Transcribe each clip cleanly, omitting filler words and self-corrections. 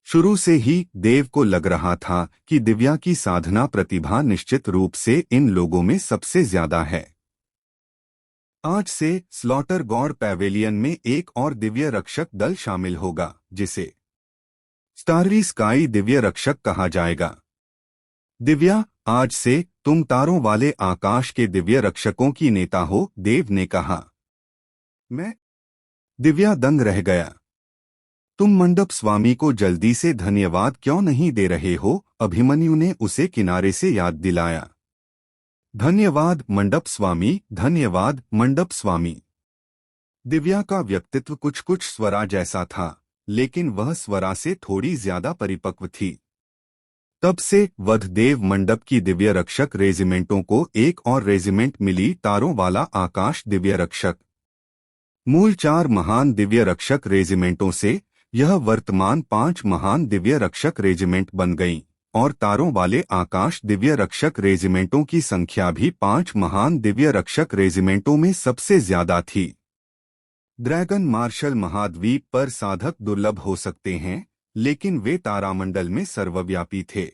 शुरू से ही देव को लग रहा था कि दिव्या की साधना प्रतिभा निश्चित रूप से इन लोगों में सबसे ज्यादा है। आज से स्लॉटर गॉड पैवेलियन में एक और दिव्य रक्षक दल शामिल होगा, जिसे स्टाररी स्काई दिव्य रक्षक कहा जाएगा। दिव्या, आज से तुम तारों वाले आकाश के दिव्य रक्षकों की नेता हो, देव ने कहा। मैं? दिव्या दंग रह गया। तुम मंडप स्वामी को जल्दी से धन्यवाद क्यों नहीं दे रहे हो? अभिमन्यु ने उसे किनारे से याद दिलाया। धन्यवाद मंडप स्वामी, धन्यवाद मंडप स्वामी। दिव्या का व्यक्तित्व कुछ कुछ स्वरा जैसा था, लेकिन वह स्वरा से थोड़ी ज्यादा परिपक्व थी। तब से वधदेव मंडप की दिव्य रक्षक रेजिमेंटों को एक और रेजिमेंट मिली, तारों वाला आकाश दिव्य रक्षक। मूल 4 महान दिव्य रक्षक रेजिमेंटों से यह वर्तमान 5 महान दिव्य रक्षक रेजिमेंट बन गईं, और तारों वाले आकाश दिव्य रक्षक रेजिमेंटों की संख्या भी 5 महान दिव्य रक्षक रेजिमेंटों में सबसे ज्यादा थी। ड्रैगन मार्शल महाद्वीप पर साधक दुर्लभ हो सकते हैं, लेकिन वे तारामंडल में सर्वव्यापी थे।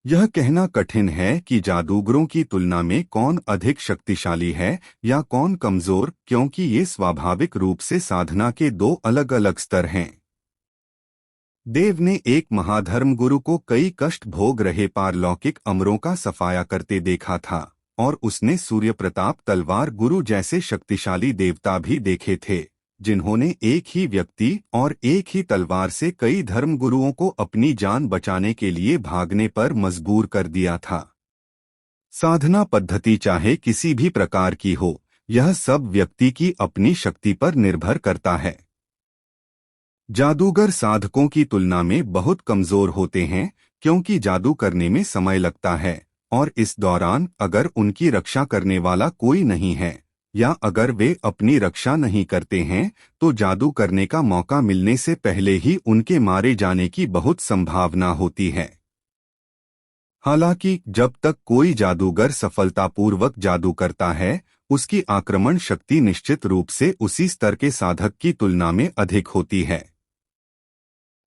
यह कहना कठिन है कि जादूगरों की तुलना में कौन अधिक शक्तिशाली है या कौन कमजोर, क्योंकि ये स्वाभाविक रूप से साधना के 2 अलग अलग स्तर हैं। देव ने एक महाधर्म गुरु को कई कष्ट भोग रहे पारलौकिक अमरों का सफाया करते देखा था, और उसने सूर्य प्रताप तलवार गुरु जैसे शक्तिशाली देवता भी देखे थे, जिन्होंने एक ही व्यक्ति और एक ही तलवार से कई धर्मगुरुओं को अपनी जान बचाने के लिए भागने पर मजबूर कर दिया था। साधना पद्धति चाहे किसी भी प्रकार की हो, यह सब व्यक्ति की अपनी शक्ति पर निर्भर करता है। जादूगर साधकों की तुलना में बहुत कमजोर होते हैं, क्योंकि जादू करने में समय लगता है, और इस दौरान अगर उनकी रक्षा करने वाला कोई नहीं है, या अगर वे अपनी रक्षा नहीं करते हैं, तो जादू करने का मौका मिलने से पहले ही उनके मारे जाने की बहुत संभावना होती है। हालांकि जब तक कोई जादूगर सफलतापूर्वक जादू करता है, उसकी आक्रमण शक्ति निश्चित रूप से उसी स्तर के साधक की तुलना में अधिक होती है।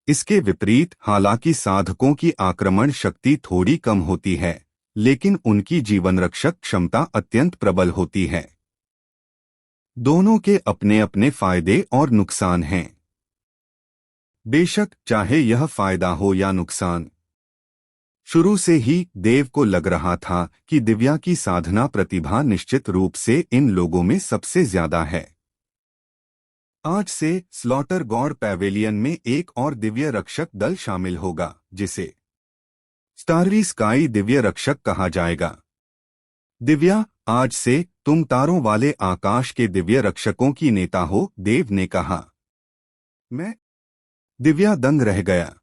इसके विपरीत, हालांकि साधकों की आक्रमण शक्ति थोड़ी कम होती है, लेकिन उनकी जीवन रक्षक क्षमता अत्यंत प्रबल होती है। दोनों के अपने अपने फायदे और नुकसान हैं। बेशक चाहे यह फायदा हो या नुकसान, शुरू से ही देव को लग रहा था कि दिव्या की साधना प्रतिभा निश्चित रूप से इन लोगों में सबसे ज्यादा है। आज से स्लॉटर गॉड पैवेलियन में एक और दिव्य रक्षक दल शामिल होगा, जिसे स्टाररी स्काई दिव्य रक्षक कहा जाएगा। दिव्या, आज से तुम तारों वाले आकाश के दिव्य रक्षकों की नेता हो, देव ने कहा। मैं? दिव्या दंग रह गया।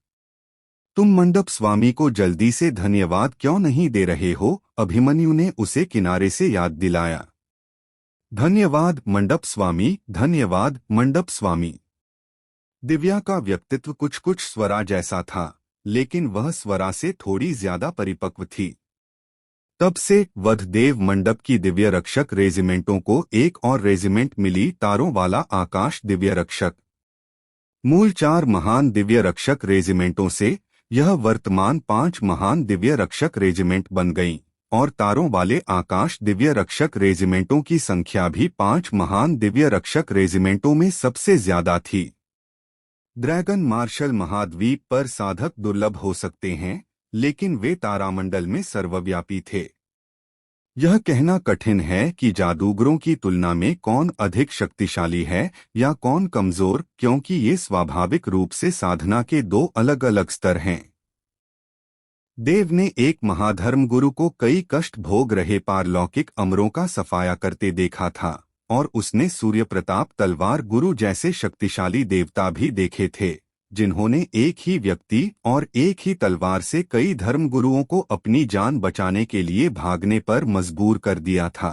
तुम मंडप स्वामी को जल्दी से धन्यवाद क्यों नहीं दे रहे हो? अभिमन्यु ने उसे किनारे से याद दिलाया। धन्यवाद मंडप स्वामी, धन्यवाद मंडप स्वामी। दिव्या का व्यक्तित्व कुछ कुछ स्वरा जैसा था, लेकिन वह स्वरा से थोड़ी ज्यादा परिपक्व थी। तब से वधदेव मंडप की दिव्य रक्षक रेजिमेंटों को एक और रेजिमेंट मिली, तारों वाला आकाश दिव्य रक्षक। मूल 4 महान दिव्य रक्षक रेजिमेंटों से यह वर्तमान 5 महान दिव्य रक्षक रेजिमेंट बन गईं, और तारों वाले आकाश दिव्य रक्षक रेजिमेंटों की संख्या भी 5 महान दिव्य रक्षक रेजिमेंटों में सबसे ज्यादा थी। ड्रैगन मार्शल महाद्वीप पर साधक दुर्लभ हो सकते हैं, लेकिन वे तारामंडल में सर्वव्यापी थे। यह कहना कठिन है कि जादूगरों की तुलना में कौन अधिक शक्तिशाली है या कौन कमजोर, क्योंकि ये स्वाभाविक रूप से साधना के 2 अलग अलग स्तर हैं। देव ने एक महाधर्म गुरु को कई कष्ट भोग रहे पारलौकिक अमरों का सफाया करते देखा था, और उसने सूर्य प्रताप तलवार गुरु जैसे शक्तिशाली देवता भी देखे थे, जिन्होंने एक ही व्यक्ति और एक ही तलवार से कई धर्मगुरुओं को अपनी जान बचाने के लिए भागने पर मजबूर कर दिया था।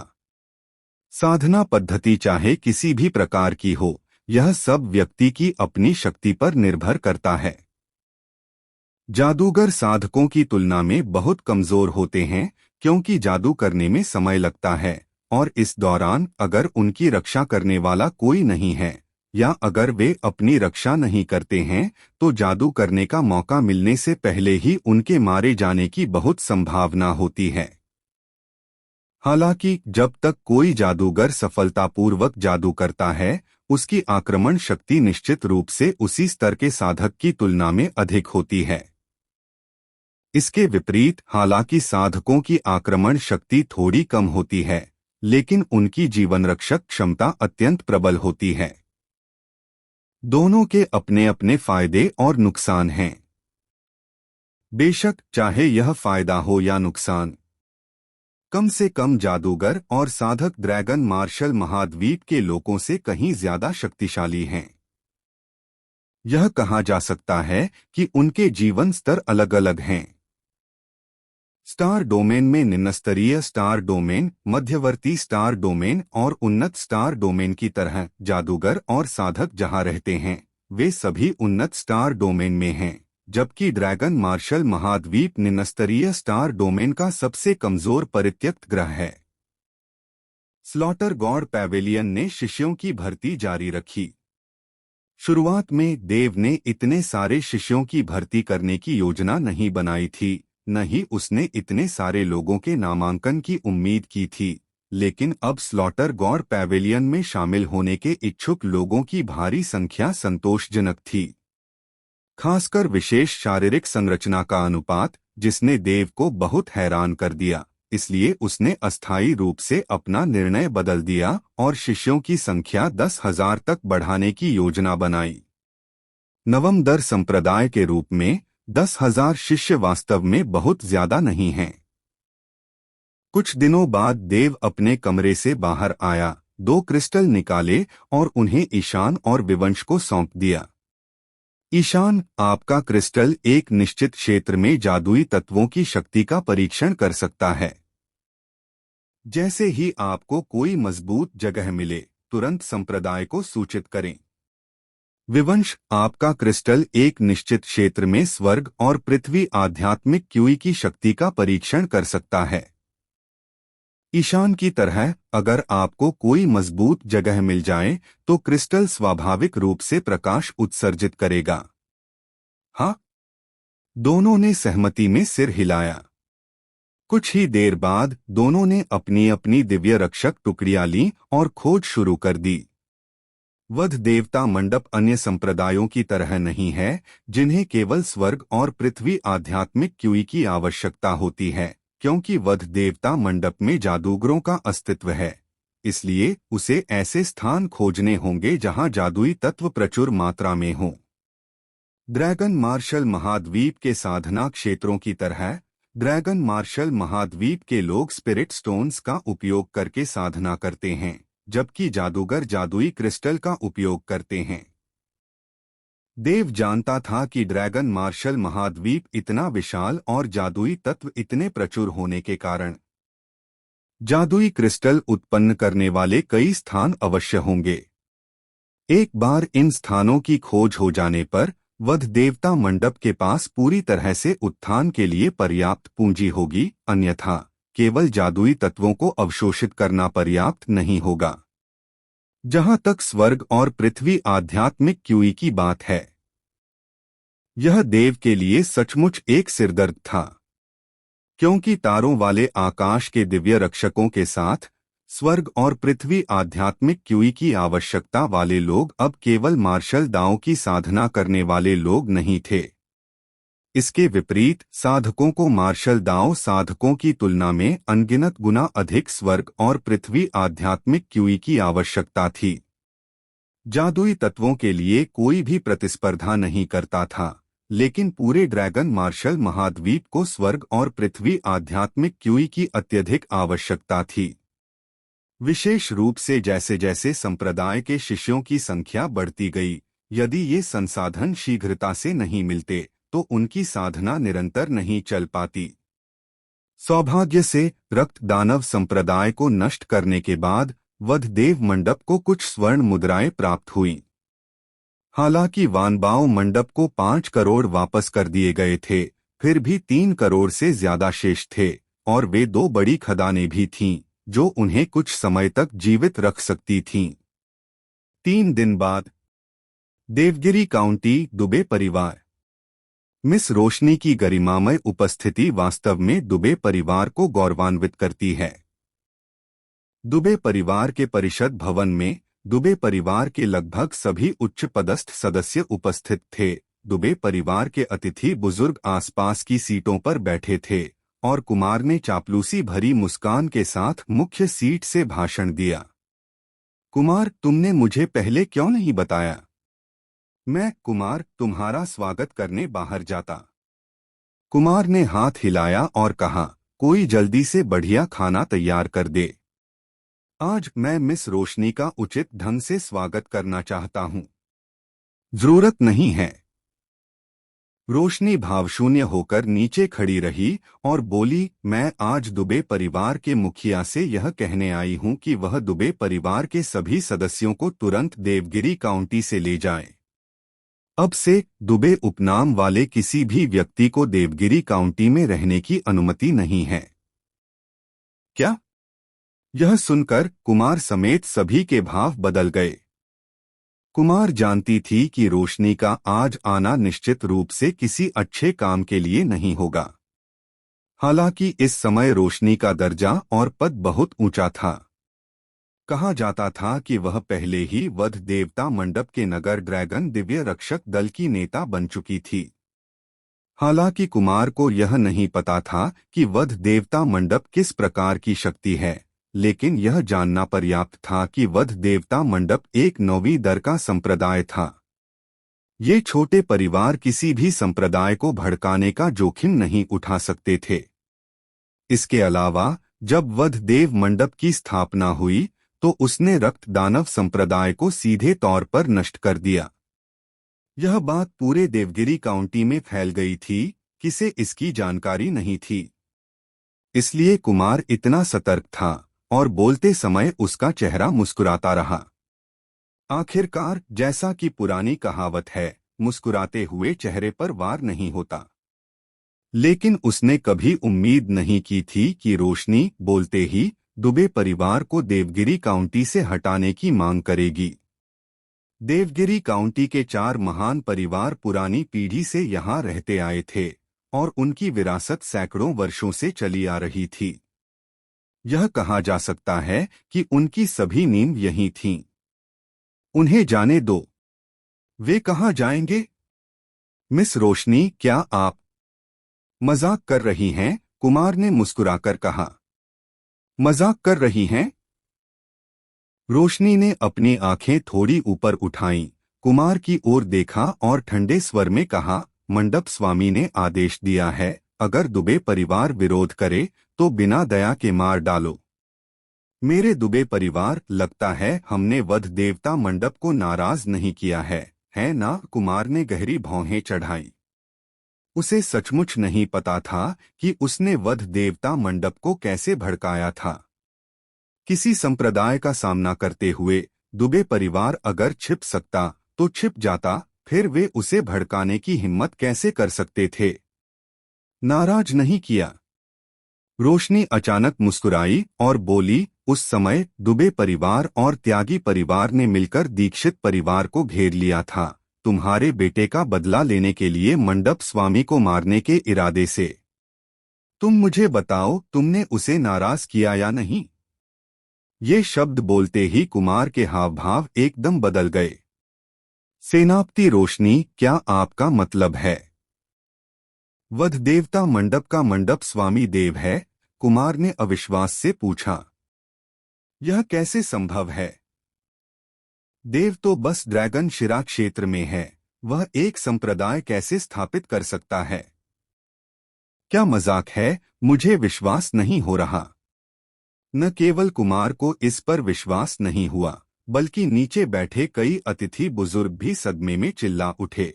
साधना पद्धति चाहे किसी भी प्रकार की हो, यह सब व्यक्ति की अपनी शक्ति पर निर्भर करता है। जादूगर साधकों की तुलना में बहुत कमजोर होते हैं, क्योंकि जादू करने में समय लगता है, और इस दौरान अगर उनकी रक्षा करने वाला कोई नहीं है, या अगर वे अपनी रक्षा नहीं करते हैं तो जादू करने का मौका मिलने से पहले ही उनके मारे जाने की बहुत संभावना होती है। हालांकि जब तक कोई जादूगर सफलतापूर्वक जादू करता है, उसकी आक्रमण शक्ति निश्चित रूप से उसी स्तर के साधक की तुलना में अधिक होती है। इसके विपरीत, हालांकि साधकों की आक्रमण शक्ति थोड़ी कम होती है, लेकिन उनकी जीवन रक्षक क्षमता अत्यंत प्रबल होती है। दोनों के अपने अपने फायदे और नुकसान हैं। बेशक चाहे यह फायदा हो या नुकसान, कम से कम जादूगर और साधक ड्रैगन मार्शल महाद्वीप के लोगों से कहीं ज्यादा शक्तिशाली हैं। यह कहा जा सकता है कि उनके जीवन स्तर अलग अलग हैं। स्टार डोमेन में निम्न स्तरीय स्टार डोमेन, मध्यवर्ती स्टार डोमेन और उन्नत स्टार डोमेन की तरह जादूगर और साधक जहां रहते हैं, वे सभी उन्नत स्टार डोमेन में हैं, जबकि ड्रैगन मार्शल महाद्वीप निम्न स्तरीय स्टार डोमेन का सबसे कमजोर परित्यक्त ग्रह है। स्लॉटर गॉड पैवेलियन ने शिष्यों की भर्ती जारी रखी। शुरुआत में देव ने इतने सारे शिष्यों की भर्ती करने की योजना नहीं बनाई थी, न ही उसने इतने सारे लोगों के नामांकन की उम्मीद की थी, लेकिन अब स्लॉटर गॉड पैवेलियन में शामिल होने के इच्छुक लोगों की भारी संख्या संतोषजनक थी। खासकर विशेष शारीरिक संरचना का अनुपात, जिसने देव को बहुत हैरान कर दिया, इसलिए उसने अस्थायी रूप से अपना निर्णय बदल दिया और शिष्यों की संख्या 10,000 तक बढ़ाने की योजना बनाई। नवम दर संप्रदाय के रूप में 10,000 शिष्य वास्तव में बहुत ज्यादा नहीं हैं। कुछ दिनों बाद देव अपने कमरे से बाहर आया, 2 क्रिस्टल निकाले और उन्हें ईशान और विवंश को सौंप दिया। ईशान, आपका क्रिस्टल एक निश्चित क्षेत्र में जादुई तत्वों की शक्ति का परीक्षण कर सकता है। जैसे ही आपको कोई मजबूत जगह मिले, तुरंत संप्रदाय को सूचित करें। विवंश, आपका क्रिस्टल एक निश्चित क्षेत्र में स्वर्ग और पृथ्वी आध्यात्मिक क्यूई की शक्ति का परीक्षण कर सकता है। ईशान की तरह, अगर आपको कोई मजबूत जगह मिल जाए तो क्रिस्टल स्वाभाविक रूप से प्रकाश उत्सर्जित करेगा। हाँ? दोनों ने सहमति में सिर हिलाया। कुछ ही देर बाद दोनों ने अपनी अपनी दिव्य रक्षक टुकड़ियां लीं और खोज शुरू कर दी। वध देवता मंडप अन्य संप्रदायों की तरह नहीं है, जिन्हें केवल स्वर्ग और पृथ्वी आध्यात्मिक क्यूई की आवश्यकता होती है, क्योंकि वध देवता मंडप में जादूगरों का अस्तित्व है। इसलिए उसे ऐसे स्थान खोजने होंगे जहां जादुई तत्व प्रचुर मात्रा में हों। ड्रैगन मार्शल महाद्वीप के साधना क्षेत्रों की तरह, ड्रैगन मार्शल महाद्वीप के लोग स्पिरिट स्टोन्स का उपयोग करके साधना करते हैं, जबकि जादूगर जादुई क्रिस्टल का उपयोग करते हैं। देव जानता था कि ड्रैगन मार्शल महाद्वीप इतना विशाल और जादुई तत्व इतने प्रचुर होने के कारण जादुई क्रिस्टल उत्पन्न करने वाले कई स्थान अवश्य होंगे। एक बार इन स्थानों की खोज हो जाने पर वध देवता मंडप के पास पूरी तरह से उत्थान के लिए पर्याप्त पूंजी होगी, अन्यथा केवल जादुई तत्वों को अवशोषित करना पर्याप्त नहीं होगा। जहां तक स्वर्ग और पृथ्वी आध्यात्मिक क्यूई की बात है, यह देव के लिए सचमुच एक सिरदर्द था, क्योंकि तारों वाले आकाश के दिव्य रक्षकों के साथ स्वर्ग और पृथ्वी आध्यात्मिक क्यूई की आवश्यकता वाले लोग अब केवल मार्शल दाओं की साधना करने वाले लोग नहीं थे। इसके विपरीत साधकों को मार्शल दाओ साधकों की तुलना में अनगिनत गुना अधिक स्वर्ग और पृथ्वी आध्यात्मिक क्यूई की आवश्यकता थी। जादुई तत्वों के लिए कोई भी प्रतिस्पर्धा नहीं करता था, लेकिन पूरे ड्रैगन मार्शल महाद्वीप को स्वर्ग और पृथ्वी आध्यात्मिक क्यूई की अत्यधिक आवश्यकता थी। विशेष रूप से जैसे जैसे संप्रदाय के शिष्यों की संख्या बढ़ती गई, यदि ये संसाधन शीघ्रता से नहीं मिलते तो उनकी साधना निरंतर नहीं चल पाती। सौभाग्य से रक्त दानव संप्रदाय को नष्ट करने के बाद वध देव मंडप को कुछ स्वर्ण मुद्राएं प्राप्त हुईं। हालांकि वानबाओ मंडप को 5 करोड़ वापस कर दिए गए थे, फिर भी 3 करोड़ से ज्यादा शेष थे, और वे 2 बड़ी खदानें भी थीं जो उन्हें कुछ समय तक जीवित रख सकती थीं। 3 दिन बाद देवगिरी काउंटी दुबे परिवार। मिस रोशनी की गरिमामय उपस्थिति वास्तव में दुबे परिवार को गौरवान्वित करती है। दुबे परिवार के परिषद भवन में दुबे परिवार के लगभग सभी उच्च पदस्थ सदस्य उपस्थित थे। दुबे परिवार के अतिथि बुजुर्ग आसपास की सीटों पर बैठे थे और कुमार ने चापलूसी भरी मुस्कान के साथ मुख्य सीट से भाषण दिया। कुमार, तुमने मुझे पहले क्यों नहीं बताया? मैं, कुमार, तुम्हारा स्वागत करने बाहर जाता। कुमार ने हाथ हिलाया और कहा, कोई जल्दी से बढ़िया खाना तैयार कर दे। आज मैं मिस रोशनी का उचित ढंग से स्वागत करना चाहता हूँ। जरूरत नहीं है। रोशनी भावशून्य होकर नीचे खड़ी रही और बोली, मैं आज दुबे परिवार के मुखिया से यह कहने आई हूँ कि वह दुबे परिवार के सभी सदस्यों को तुरंत देवगिरी काउंटी से ले जाए। अब से दुबे उपनाम वाले किसी भी व्यक्ति को देवगिरी काउंटी में रहने की अनुमति नहीं है। क्या? यह सुनकर कुमार समेत सभी के भाव बदल गए। कुमार जानती थी कि रोशनी का आज आना निश्चित रूप से किसी अच्छे काम के लिए नहीं होगा। हालांकि इस समय रोशनी का दर्जा और पद बहुत ऊंचा था। कहा जाता था कि वह पहले ही वध देवता मंडप के नगर ड्रैगन दिव्य रक्षक दल की नेता बन चुकी थी। हालांकि कुमार को यह नहीं पता था कि वध देवता मंडप किस प्रकार की शक्ति है, लेकिन यह जानना पर्याप्त था कि वध देवता मंडप एक नौवीं दर का संप्रदाय था। ये छोटे परिवार किसी भी संप्रदाय को भड़काने का जोखिम नहीं उठा सकते थे। इसके अलावा जब वध देव मंडप की स्थापना हुई तो उसने रक्त दानव संप्रदाय को सीधे तौर पर नष्ट कर दिया। यह बात पूरे देवगिरी काउंटी में फैल गई थी, किसे इसकी जानकारी नहीं थी। इसलिए कुमार इतना सतर्क था और बोलते समय उसका चेहरा मुस्कुराता रहा। आखिरकार, जैसा कि पुरानी कहावत है, मुस्कुराते हुए चेहरे पर वार नहीं होता। लेकिन उसने कभी उम्मीद नहीं की थी कि रोशनी बोलते ही दुबे परिवार को देवगिरी काउंटी से हटाने की मांग करेगी। देवगिरी काउंटी के 4 महान परिवार पुरानी पीढ़ी से यहाँ रहते आए थे और उनकी विरासत सैकड़ों वर्षों से चली आ रही थी। यह कहा जा सकता है कि उनकी सभी नींव यहीं थीं। उन्हें जाने दो। वे कहाँ जाएंगे? मिस रोशनी, क्या आप मजाक कर रही हैं? कुमार ने मुस्कुराकर कहा। मजाक कर रही हैं? रोशनी ने अपनी आंखें थोड़ी ऊपर उठाईं, कुमार की ओर देखा और ठंडे स्वर में कहा, मंडप स्वामी ने आदेश दिया है, अगर दुबे परिवार विरोध करे तो बिना दया के मार डालो। मेरे दुबे परिवार, लगता है हमने वध देवता मंडप को नाराज नहीं किया है ना? कुमार ने गहरी भौहें चढ़ाई। उसे सचमुच नहीं पता था कि उसने वध देवता मंडप को कैसे भड़काया था। किसी संप्रदाय का सामना करते हुए दुबे परिवार अगर छिप सकता तो छिप जाता, फिर वे उसे भड़काने की हिम्मत कैसे कर सकते थे? नाराज नहीं किया। रोशनी अचानक मुस्कुराई और बोली, उस समय दुबे परिवार और त्यागी परिवार ने मिलकर दीक्षित परिवार को घेर लिया था, तुम्हारे बेटे का बदला लेने के लिए, मंडप स्वामी को मारने के इरादे से। तुम मुझे बताओ, तुमने उसे नाराज किया या नहीं? ये शब्द बोलते ही कुमार के हाव भाव एकदम बदल गए। सेनापति रोशनी, क्या आपका मतलब है वध देवता मंडप का मंडप स्वामी देव है? कुमार ने अविश्वास से पूछा। यह कैसे संभव है? देव तो बस ड्रैगन शिरा क्षेत्र में है, वह एक संप्रदाय कैसे स्थापित कर सकता है? क्या मजाक है? मुझे विश्वास नहीं हो रहा। न केवल कुमार को इस पर विश्वास नहीं हुआ, बल्कि नीचे बैठे कई अतिथि बुजुर्ग भी सदमे में चिल्ला उठे।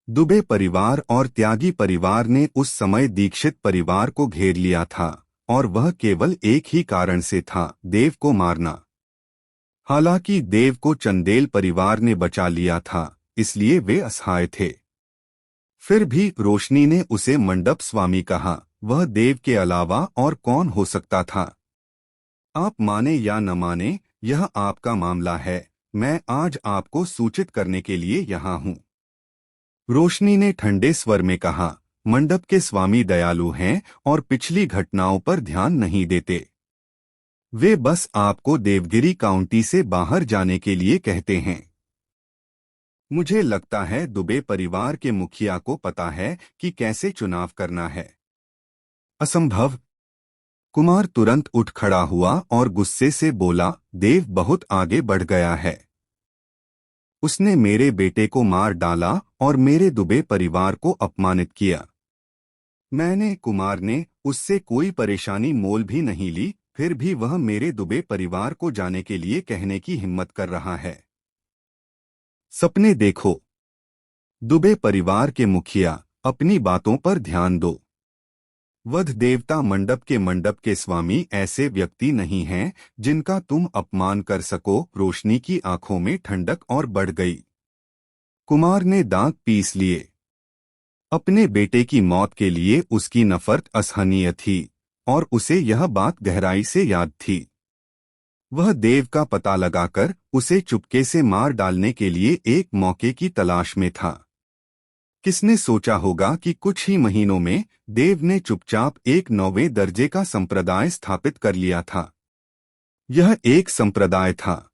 दुबे परिवार और त्यागी परिवार ने उस समय दीक्षित परिवार को घेर लिया था और वह केवल एक ही कारण से था, देव को मारना। हालांकि देव को चंदेल परिवार ने बचा लिया था, इसलिए वे असहाय थे। फिर भी रोशनी ने उसे मंडप स्वामी कहा, वह देव के अलावा और कौन हो सकता था? आप माने या न माने, यह आपका मामला है, मैं आज आपको सूचित करने के लिए यहाँ हूँ। रोशनी ने ठंडे स्वर में कहा, मंडप के स्वामी दयालु हैं और पिछली घटनाओं पर ध्यान नहीं देते। वे बस आपको देवगिरी काउंटी से बाहर जाने के लिए कहते हैं। मुझे लगता है दुबे परिवार के मुखिया को पता है कि कैसे चुनाव करना है। असंभव। कुमार तुरंत उठ खड़ा हुआ और गुस्से से बोला, देव बहुत आगे बढ़ गया है। उसने मेरे बेटे को मार डाला और मेरे दुबे परिवार को अपमानित किया। कुमार ने उससे कोई परेशानी मोल भी नहीं ली, फिर भी वह मेरे दुबे परिवार को जाने के लिए कहने की हिम्मत कर रहा है। सपने देखो। दुबे परिवार के मुखिया, अपनी बातों पर ध्यान दो। वध देवता मंडप के स्वामी ऐसे व्यक्ति नहीं हैं जिनका तुम अपमान कर सको। रोशनी की आंखों में ठंडक और बढ़ गई। कुमार ने दांत पीस लिए। अपने बेटे की मौत के लिए उसकी नफरत असहनीय थी और उसे यह बात गहराई से याद थी। वह देव का पता लगाकर उसे चुपके से मार डालने के लिए एक मौके की तलाश में था। किसने सोचा होगा कि कुछ ही महीनों में देव ने चुपचाप एक 9वें दर्जे का संप्रदाय स्थापित कर लिया था। यह एक संप्रदाय था।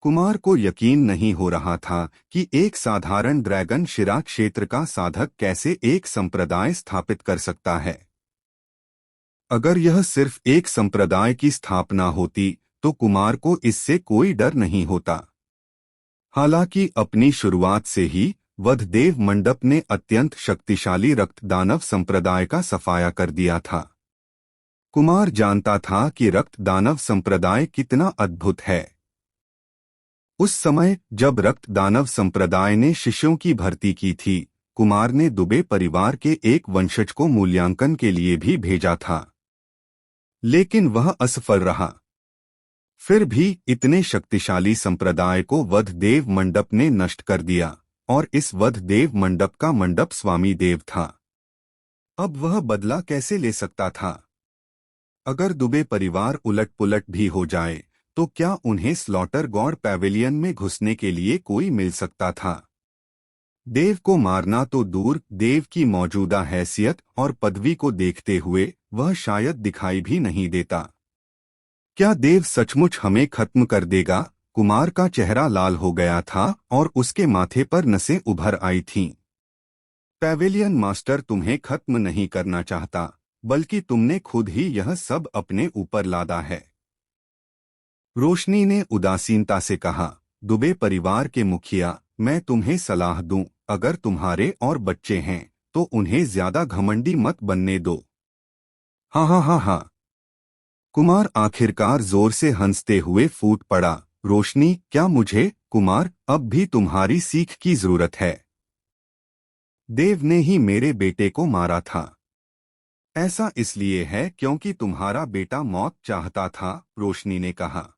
कुमार को यकीन नहीं हो रहा था कि एक साधारण ड्रैगन शिरा क्षेत्र का साधक कैसे एक संप्रदाय स्थापित कर सकता है। अगर यह सिर्फ एक संप्रदाय की स्थापना होती तो कुमार को इससे कोई डर नहीं होता। हालांकि अपनी शुरुआत से ही वधदेव मंडप ने अत्यंत शक्तिशाली रक्त दानव संप्रदाय का सफाया कर दिया था। कुमार जानता था कि रक्त दानव संप्रदाय कितना अद्भुत है। उस समय जब रक्त दानव संप्रदाय ने शिष्यों की भर्ती की थी, कुमार ने दुबे परिवार के एक वंशज को मूल्यांकन के लिए भी भेजा था, लेकिन वह असफल रहा। फिर भी इतने शक्तिशाली संप्रदाय को वधदेव मंडप ने नष्ट कर दिया और इस वधदेव मंडप का मंडप स्वामी देव था। अब वह बदला कैसे ले सकता था? अगर दुबे परिवार उलट-पुलट भी हो जाए तो क्या उन्हें स्लॉटर गॉड पैवेलियन में घुसने के लिए कोई मिल सकता था? देव को मारना तो दूर, देव की मौजूदा हैसियत और पदवी को देखते हुए वह शायद दिखाई भी नहीं देता। क्या देव सचमुच हमें खत्म कर देगा? कुमार का चेहरा लाल हो गया था और उसके माथे पर नसें उभर आई थीं। पैवेलियन मास्टर तुम्हें खत्म नहीं करना चाहता, बल्कि तुमने खुद ही यह सब अपने ऊपर लादा है। रोशनी ने उदासीनता से कहा, दुबे परिवार के मुखिया, मैं तुम्हें सलाह दूं, अगर तुम्हारे और बच्चे हैं तो उन्हें ज्यादा घमंडी मत बनने दो। हाँ हाँ हाँ हाँ। कुमार आखिरकार जोर से हंसते हुए फूट पड़ा। रोशनी, क्या मुझे? कुमार, अब भी तुम्हारी सीख की जरूरत है। देव ने ही मेरे बेटे को मारा था। ऐसा इसलिए है क्योंकि तुम्हारा बेटा मौत चाहता था, रोशनी ने कहा।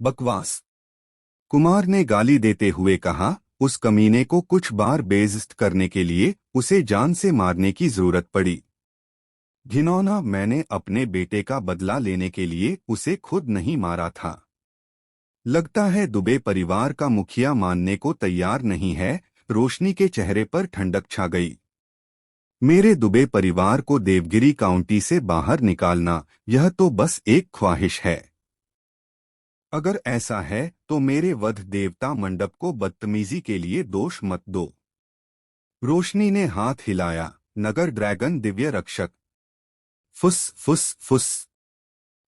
बकवास। कुमार ने गाली देते हुए कहा, उस कमीने को कुछ बार बेइज्जत करने के लिए उसे जान से मारने की जरूरत पड़ी। घिनौना, मैंने अपने बेटे का बदला लेने के लिए उसे खुद नहीं मारा था। लगता है दुबे परिवार का मुखिया मानने को तैयार नहीं है। रोशनी के चेहरे पर ठंडक छा गई। मेरे दुबे परिवार को देवगिरी काउंटी से बाहर निकालना, यह तो बस एक ख्वाहिश है। अगर ऐसा है तो मेरे वध देवता मंडप को बदतमीजी के लिए दोष मत दो। रोशनी ने हाथ हिलाया। नगर ड्रैगन दिव्य रक्षक। फुस फुस फुस।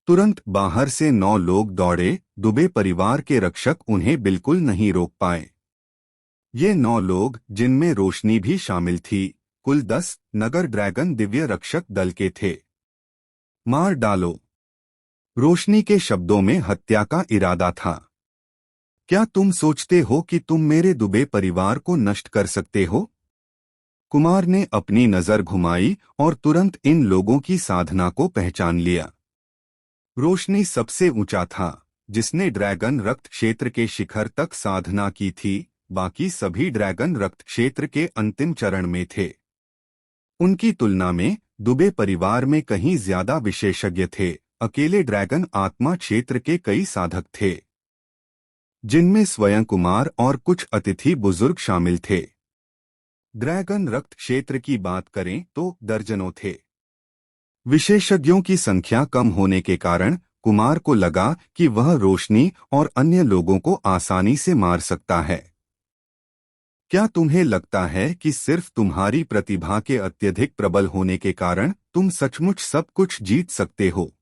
तुरंत बाहर से 9 लोग दौड़े। दुबे परिवार के रक्षक उन्हें बिल्कुल नहीं रोक पाए। ये 9 लोग, जिनमें रोशनी भी शामिल थी, कुल 10 नगर ड्रैगन दिव्य रक्षक दल के थे। मार डालो। रोशनी के शब्दों में हत्या का इरादा था। क्या तुम सोचते हो कि तुम मेरे दुबे परिवार को नष्ट कर सकते हो? कुमार ने अपनी नजर घुमाई और तुरंत इन लोगों की साधना को पहचान लिया। रोशनी सबसे ऊंचा था, जिसने ड्रैगन रक्त क्षेत्र के शिखर तक साधना की थी। बाकी सभी ड्रैगन रक्त क्षेत्र के अंतिम चरण में थे। उनकी तुलना में दुबे परिवार में कहीं ज्यादा विशेषज्ञ थे। अकेले ड्रैगन आत्मा क्षेत्र के कई साधक थे। जिनमें स्वयं कुमार और कुछ अतिथि बुजुर्ग शामिल थे। ड्रैगन रक्त क्षेत्र की बात करें तो दर्जनों थे। विशेषज्ञों की संख्या कम होने के कारण कुमार को लगा कि वह रोशनी और अन्य लोगों को आसानी से मार सकता है। क्या तुम्हें लगता है कि सिर्फ तुम्हारी प्रतिभा के अत्यधिक प्रबल होने के कारण तुम सचमुच सब कुछ जीत सकते हो?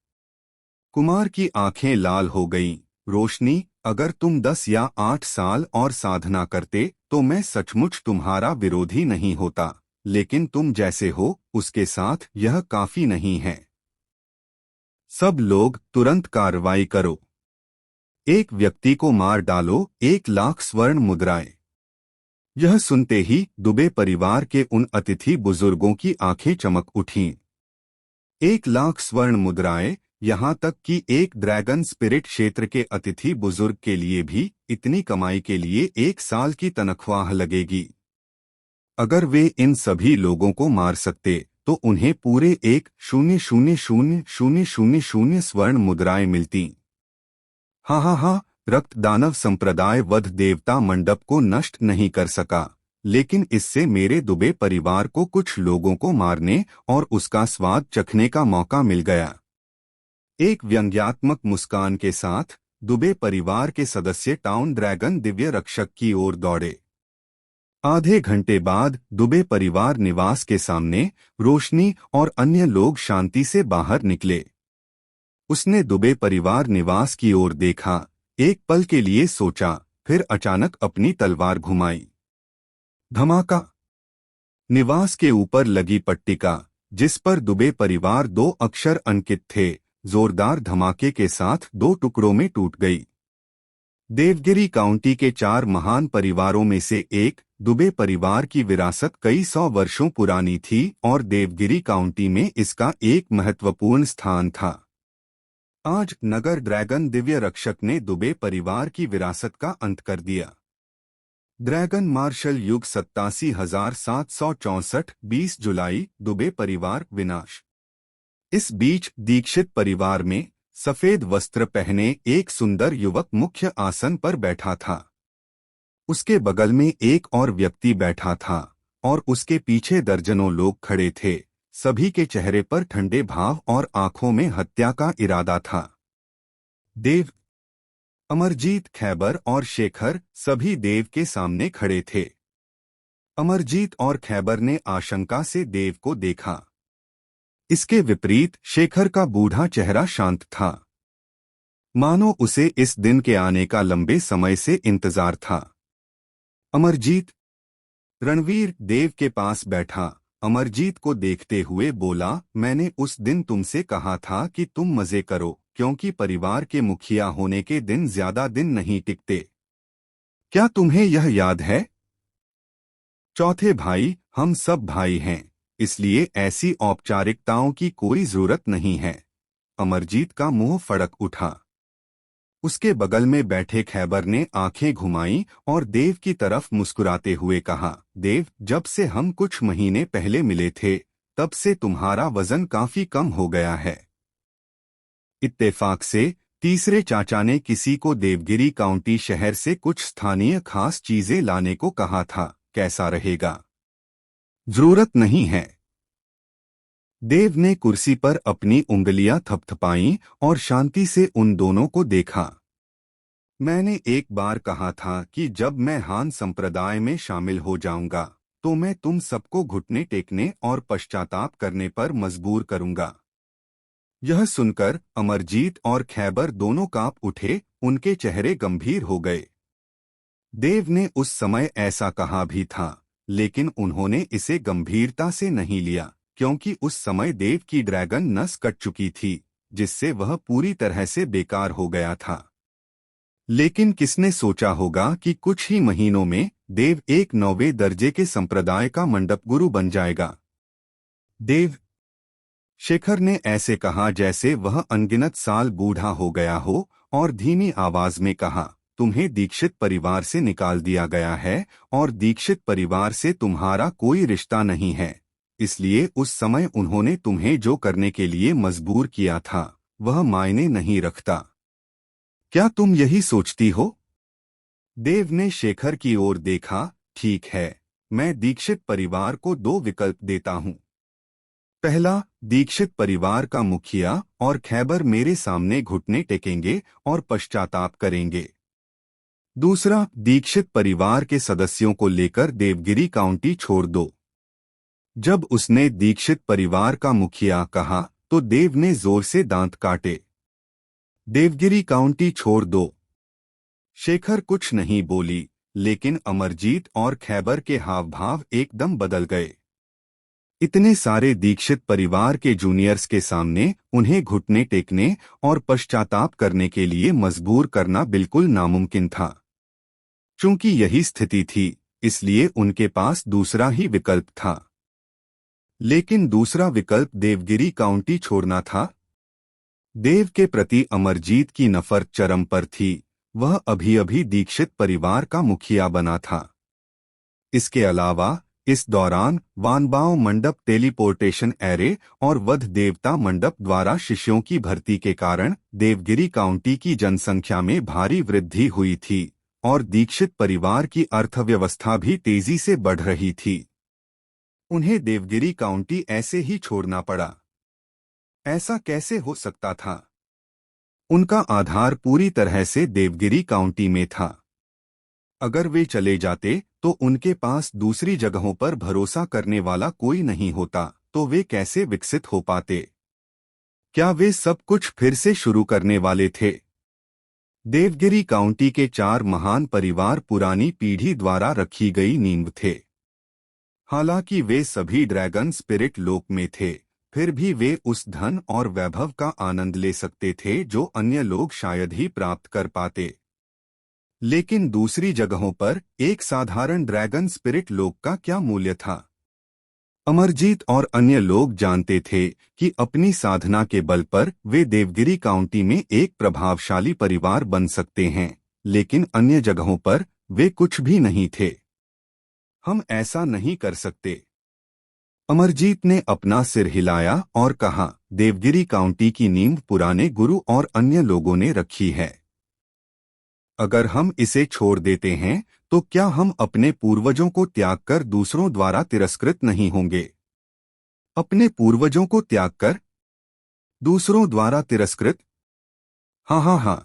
कुमार की आंखें लाल हो गईं। रोशनी, अगर तुम 10 या 8 साल और साधना करते तो मैं सचमुच तुम्हारा विरोधी नहीं होता, लेकिन तुम जैसे हो उसके साथ यह काफी नहीं है। सब लोग तुरंत कार्रवाई करो। एक व्यक्ति को मार डालो, 1 लाख स्वर्ण मुद्राएं। यह सुनते ही दुबे परिवार के उन अतिथि बुजुर्गों की आंखें चमक उठीं। 1 लाख स्वर्ण मुद्राएं, यहाँ तक कि एक ड्रैगन स्पिरिट क्षेत्र के अतिथि बुजुर्ग के लिए भी इतनी कमाई के लिए 1 साल की तनख्वाह लगेगी। अगर वे इन सभी लोगों को मार सकते तो उन्हें पूरे 1,000,000 स्वर्ण मुद्राएं मिलती। हाँ हाँ हाँ, रक्त दानव संप्रदाय वध देवता मंडप को नष्ट नहीं कर सका, लेकिन इससे मेरे दुबे परिवार को कुछ लोगों को मारने और उसका स्वाद चखने का मौका मिल गया। एक व्यंग्यात्मक मुस्कान के साथ दुबे परिवार के सदस्य टाउन ड्रैगन दिव्य रक्षक की ओर दौड़े। आधे घंटे बाद दुबे परिवार निवास के सामने रोशनी और अन्य लोग शांति से बाहर निकले। उसने दुबे परिवार निवास की ओर देखा, एक पल के लिए सोचा, फिर अचानक अपनी तलवार घुमाई। धमाका! निवास के ऊपर लगी पट्टिका, जिस पर दुबे परिवार 2 अक्षर अंकित थे, जोरदार धमाके के साथ 2 टुकड़ों में टूट गई। देवगिरी काउंटी के 4 महान परिवारों में से एक दुबे परिवार की विरासत कई 100 वर्षों पुरानी थी और देवगिरी काउंटी में इसका एक महत्वपूर्ण स्थान था। आज नगर ड्रैगन दिव्य रक्षक ने दुबे परिवार की विरासत का अंत कर दिया। ड्रैगन मार्शल युग 87,764 20 जुलाई दुबे परिवार विनाश। इस बीच दीक्षित परिवार में सफेद वस्त्र पहने एक सुंदर युवक मुख्य आसन पर बैठा था। उसके बगल में एक और व्यक्ति बैठा था और उसके पीछे दर्जनों लोग खड़े थे। सभी के चेहरे पर ठंडे भाव और आंखों में हत्या का इरादा था। देव, अमरजीत, खैबर और शेखर सभी देव के सामने खड़े थे। अमरजीत और खैबर ने आशंका से देव को देखा। इसके विपरीत शेखर का बूढ़ा चेहरा शांत था, मानो उसे इस दिन के आने का लंबे समय से इंतजार था। अमरजीत, रणवीर देव के पास बैठा अमरजीत को देखते हुए बोला, मैंने उस दिन तुमसे कहा था कि तुम मजे करो, क्योंकि परिवार के मुखिया होने के दिन ज्यादा दिन नहीं टिकते। क्या तुम्हें यह याद है? चौथे भाई, हम सब भाई हैं, इसलिए ऐसी औपचारिकताओं की कोई जरूरत नहीं है। अमरजीत का मुंह फड़क उठा। उसके बगल में बैठे खैबर ने आंखें घुमाईं और देव की तरफ मुस्कुराते हुए कहा, देव, जब से हम कुछ महीने पहले मिले थे तब से तुम्हारा वजन काफी कम हो गया है। इत्तेफाक से तीसरे चाचा ने किसी को देवगिरी काउंटी शहर से कुछ स्थानीय खास चीजें लाने को कहा था। कैसा रहेगा? जरूरत नहीं है। देव ने कुर्सी पर अपनी उंगलियां थपथपाईं और शांति से उन दोनों को देखा। मैंने एक बार कहा था कि जब मैं हान संप्रदाय में शामिल हो जाऊंगा तो मैं तुम सबको घुटने टेकने और पश्चाताप करने पर मजबूर करूंगा। यह सुनकर अमरजीत और खैबर दोनों कांप उठे, उनके चेहरे गंभीर हो गए। देव ने उस समय ऐसा कहा भी था, लेकिन उन्होंने इसे गंभीरता से नहीं लिया, क्योंकि उस समय देव की ड्रैगन नस कट चुकी थी, जिससे वह पूरी तरह से बेकार हो गया था। लेकिन किसने सोचा होगा कि कुछ ही महीनों में देव एक 9वें दर्जे के संप्रदाय का मंडप गुरु बन जाएगा। देव, शेखर ने ऐसे कहा जैसे वह अनगिनत साल बूढ़ा हो गया हो और धीमी आवाज में कहा, तुम्हें दीक्षित परिवार से निकाल दिया गया है और दीक्षित परिवार से तुम्हारा कोई रिश्ता नहीं है, इसलिए उस समय उन्होंने तुम्हें जो करने के लिए मजबूर किया था वह मायने नहीं रखता। क्या तुम यही सोचती हो? देव ने शेखर की ओर देखा। ठीक है, मैं दीक्षित परिवार को दो विकल्प देता हूं। पहला, दीक्षित परिवार का मुखिया और खैबर मेरे सामने घुटने टेकेंगे और पश्चाताप करेंगे। दूसरा, दीक्षित परिवार के सदस्यों को लेकर देवगिरी काउंटी छोड़ दो। जब उसने दीक्षित परिवार का मुखिया कहा तो देव ने जोर से दांत काटे। देवगिरी काउंटी छोड़ दो। शेखर कुछ नहीं बोली, लेकिन अमरजीत और खैबर के हाव भाव एकदम बदल गए। इतने सारे दीक्षित परिवार के जूनियर्स के सामने उन्हें घुटने टेकने और पश्चाताप करने के लिए मजबूर करना बिल्कुल नामुमकिन था। चूंकि यही स्थिति थी, इसलिए उनके पास दूसरा ही विकल्प था। लेकिन दूसरा विकल्प देवगिरी काउंटी छोड़ना था। देव के प्रति अमरजीत की नफरत चरम पर थी। वह अभी अभी दीक्षित परिवार का मुखिया बना था। इसके अलावा इस दौरान वानबाओ मंडप टेलीपोर्टेशन एरे और वध देवता मंडप द्वारा शिष्यों की भर्ती के कारण देवगिरी काउंटी की जनसंख्या में भारी वृद्धि हुई थी और दीक्षित परिवार की अर्थव्यवस्था भी तेजी से बढ़ रही थी। उन्हें देवगिरी काउंटी ऐसे ही छोड़ना पड़ा। ऐसा कैसे हो सकता था? उनका आधार पूरी तरह से देवगिरी काउंटी में था। अगर वे चले जाते तो उनके पास दूसरी जगहों पर भरोसा करने वाला कोई नहीं होता, तो वे कैसे विकसित हो पाते? क्या वे सब कुछ फिर से शुरू करने वाले थे? देवगिरी काउंटी के 4 महान परिवार पुरानी पीढ़ी द्वारा रखी गई नींव थे। हालांकि वे सभी ड्रैगन स्पिरिट लोक में थे, फिर भी वे उस धन और वैभव का आनंद ले सकते थे जो अन्य लोग शायद ही प्राप्त कर पाते। लेकिन दूसरी जगहों पर एक साधारण ड्रैगन स्पिरिट लोक का क्या मूल्य था? अमरजीत और अन्य लोग जानते थे कि अपनी साधना के बल पर वे देवगिरी काउंटी में एक प्रभावशाली परिवार बन सकते हैं, लेकिन अन्य जगहों पर वे कुछ भी नहीं थे। हम ऐसा नहीं कर सकते। अमरजीत ने अपना सिर हिलाया और कहा, देवगिरी काउंटी की नींव पुराने गुरु और अन्य लोगों ने रखी है। अगर हम इसे छोड़ देते हैं तो क्या हम अपने पूर्वजों को त्याग कर दूसरों द्वारा तिरस्कृत नहीं होंगे? अपने पूर्वजों को त्याग कर दूसरों द्वारा तिरस्कृत? हाँ हाँ हाँ।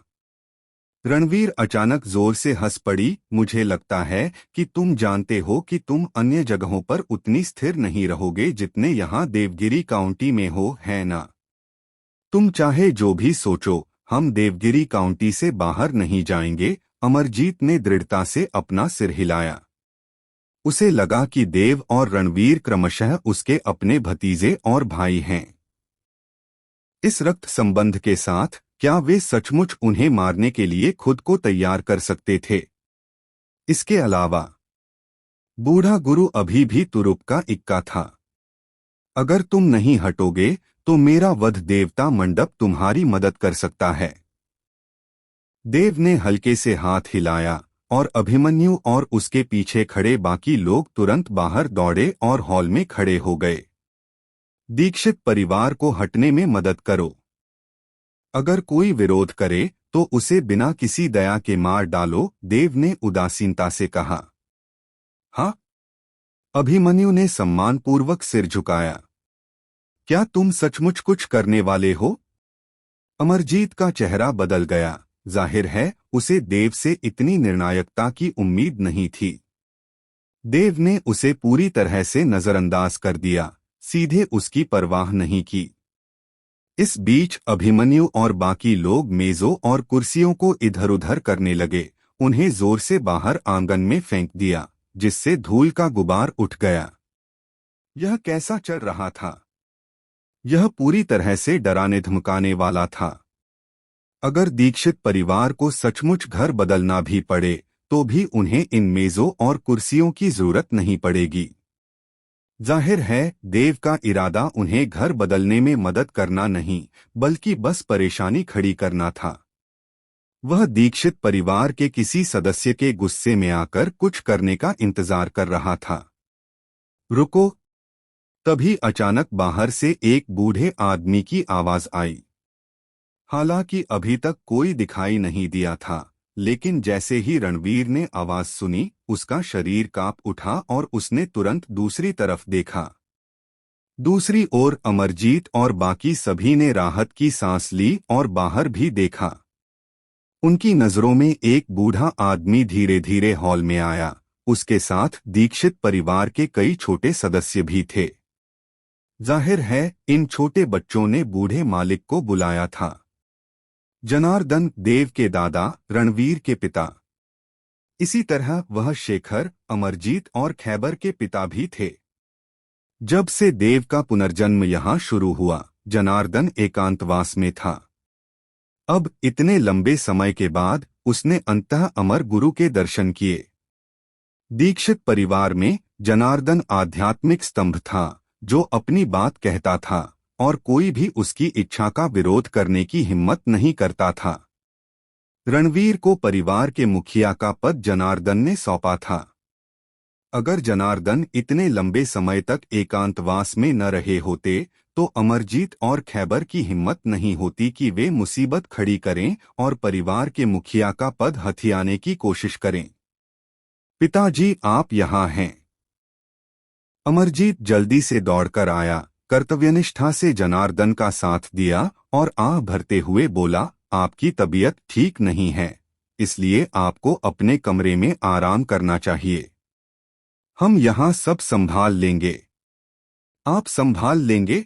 रणवीर अचानक जोर से हंस पड़ी। मुझे लगता है कि तुम जानते हो कि तुम अन्य जगहों पर उतनी स्थिर नहीं रहोगे जितने यहाँ देवगिरी काउंटी में हो, है ना? तुम चाहे जो भी सोचो, हम देवगिरी काउंटी से बाहर नहीं जाएंगे। अमरजीत ने दृढ़ता से अपना सिर हिलाया। उसे लगा कि देव और रणवीर क्रमशः उसके अपने भतीजे और भाई हैं। इस रक्त संबंध के साथ क्या वे सचमुच उन्हें मारने के लिए खुद को तैयार कर सकते थे? इसके अलावा बूढ़ा गुरु अभी भी तुरुप का इक्का था। अगर तुम नहीं हटोगे तो मेरा वध देवता मंडप तुम्हारी मदद कर सकता है। देव ने हल्के से हाथ हिलाया और अभिमन्यु और उसके पीछे खड़े बाकी लोग तुरंत बाहर दौड़े और हॉल में खड़े हो गए। दीक्षित परिवार को हटने में मदद करो। अगर कोई विरोध करे तो उसे बिना किसी दया के मार डालो, देव ने उदासीनता से कहा। हाँ? अभिमन्यु ने सम्मानपूर्वक सिर झुकाया। क्या तुम सचमुच कुछ करने वाले हो? अमरजीत का चेहरा बदल गया। जाहिर है उसे देव से इतनी निर्णायकता की उम्मीद नहीं थी। देव ने उसे पूरी तरह से नजरअंदाज कर दिया, सीधे उसकी परवाह नहीं की। इस बीच अभिमन्यु और बाकी लोग मेजों और कुर्सियों को इधर-उधर करने लगे। उन्हें जोर से बाहर आंगन में फेंक दिया, जिससे धूल का गुबार उठ गया। यह कैसा चल रहा था? यह पूरी तरह से डराने धमकाने वाला था। अगर दीक्षित परिवार को सचमुच घर बदलना भी पड़े तो भी उन्हें इन मेजों और कुर्सियों की जरूरत नहीं पड़ेगी। जाहिर है देव का इरादा उन्हें घर बदलने में मदद करना नहीं, बल्कि बस परेशानी खड़ी करना था। वह दीक्षित परिवार के किसी सदस्य के गुस्से में आकर कुछ करने का इंतजार कर रहा था। रुको! तभी अचानक बाहर से एक बूढ़े आदमी की आवाज आई। हालांकि अभी तक कोई दिखाई नहीं दिया था, लेकिन जैसे ही रणवीर ने आवाज सुनी, उसका शरीर कांप उठा और उसने तुरंत दूसरी तरफ देखा। दूसरी ओर अमरजीत और बाकी सभी ने राहत की सांस ली और बाहर भी देखा। उनकी नजरों में एक बूढ़ा आदमी धीरे धीरे हॉल में आया। उसके साथ दीक्षित परिवार के कई छोटे सदस्य भी थे। जाहिर है इन छोटे बच्चों ने बूढ़े मालिक को बुलाया था। जनार्दन देव के दादा, रणवीर के पिता। इसी तरह वह शेखर, अमरजीत और खैबर के पिता भी थे। जब से देव का पुनर्जन्म यहाँ शुरू हुआ, जनार्दन एकांतवास में था। अब इतने लंबे समय के बाद उसने अंततः अमर गुरु के दर्शन किए। दीक्षित परिवार में जनार्दन आध्यात्मिक स्तंभ था, जो अपनी बात कहता था और कोई भी उसकी इच्छा का विरोध करने की हिम्मत नहीं करता था। रणवीर को परिवार के मुखिया का पद जनार्दन ने सौंपा था। अगर जनार्दन इतने लंबे समय तक एकांतवास में न रहे होते तो अमरजीत और खैबर की हिम्मत नहीं होती कि वे मुसीबत खड़ी करें और परिवार के मुखिया का पद हथियाने की कोशिश करें। पिताजी, आप यहाँ हैं। अमरजीत जल्दी से दौड़कर आया, कर्तव्यनिष्ठा से जनार्दन का साथ दिया और आह भरते हुए बोला, आपकी तबीयत ठीक नहीं है, इसलिए आपको अपने कमरे में आराम करना चाहिए। हम यहाँ सब संभाल लेंगे। आप संभाल लेंगे?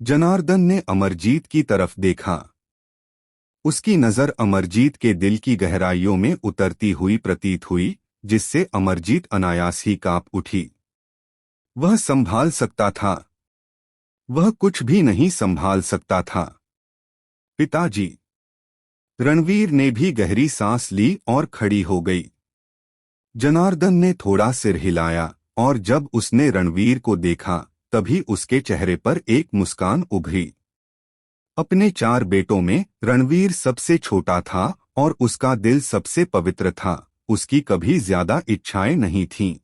जनार्दन ने अमरजीत की तरफ देखा। उसकी नजर अमरजीत के दिल की गहराइयों में उतरती हुई प्रतीत हुई, जिससे अमरजीत अनायास ही कांप उठी। वह संभाल सकता था। वह कुछ भी नहीं संभाल सकता था। पिताजी। रणवीर ने भी गहरी सांस ली और खड़ी हो गई। जनार्दन ने थोड़ा सिर हिलाया और जब उसने रणवीर को देखा तभी उसके चेहरे पर एक मुस्कान उभरी। अपने 4 बेटों में रणवीर सबसे छोटा था और उसका दिल सबसे पवित्र था। उसकी कभी ज्यादा इच्छाएं नहीं थीं।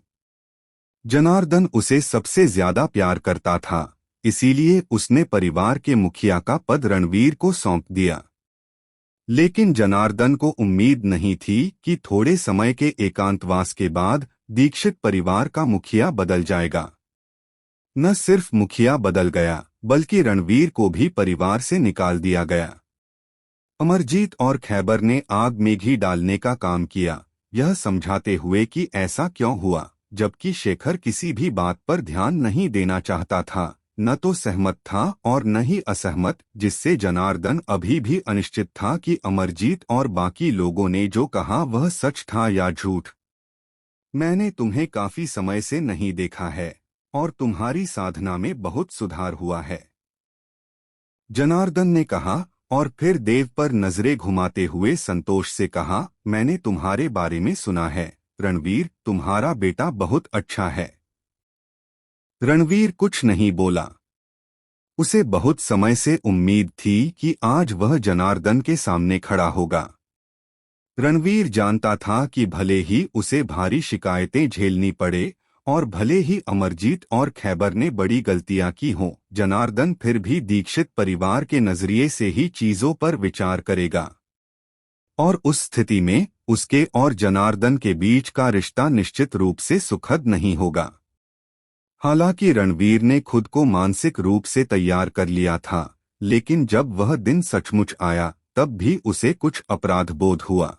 जनार्दन उसे सबसे ज्यादा प्यार करता था, इसीलिए उसने परिवार के मुखिया का पद रणवीर को सौंप दिया। लेकिन जनार्दन को उम्मीद नहीं थी कि थोड़े समय के एकांतवास के बाद दीक्षित परिवार का मुखिया बदल जाएगा। न सिर्फ मुखिया बदल गया, बल्कि रणवीर को भी परिवार से निकाल दिया गया। अमरजीत और खैबर ने आग में घी डालने का काम किया, यह समझाते हुए कि ऐसा क्यों हुआ, जबकि शेखर किसी भी बात पर ध्यान नहीं देना चाहता था, न तो सहमत था और न ही असहमत, जिससे जनार्दन अभी भी अनिश्चित था कि अमरजीत और बाकी लोगों ने जो कहा वह सच था या झूठ। मैंने तुम्हें काफी समय से नहीं देखा है और तुम्हारी साधना में बहुत सुधार हुआ है, जनार्दन ने कहा और फिर देव पर नजरें घुमाते हुए संतोष से कहा, मैंने तुम्हारे बारे में सुना है रणवीर, तुम्हारा बेटा बहुत अच्छा है। रणवीर कुछ नहीं बोला। उसे बहुत समय से उम्मीद थी कि आज वह जनार्दन के सामने खड़ा होगा। रणवीर जानता था कि भले ही उसे भारी शिकायतें झेलनी पड़े और भले ही अमरजीत और खैबर ने बड़ी गलतियां की हों, जनार्दन फिर भी दीक्षित परिवार के नजरिए से ही चीजों पर विचार करेगा। और उस स्थिति में उसके और जनार्दन के बीच का रिश्ता निश्चित रूप से सुखद नहीं होगा। हालांकि रणवीर ने खुद को मानसिक रूप से तैयार कर लिया था, लेकिन जब वह दिन सचमुच आया तब भी उसे कुछ अपराध बोध हुआ।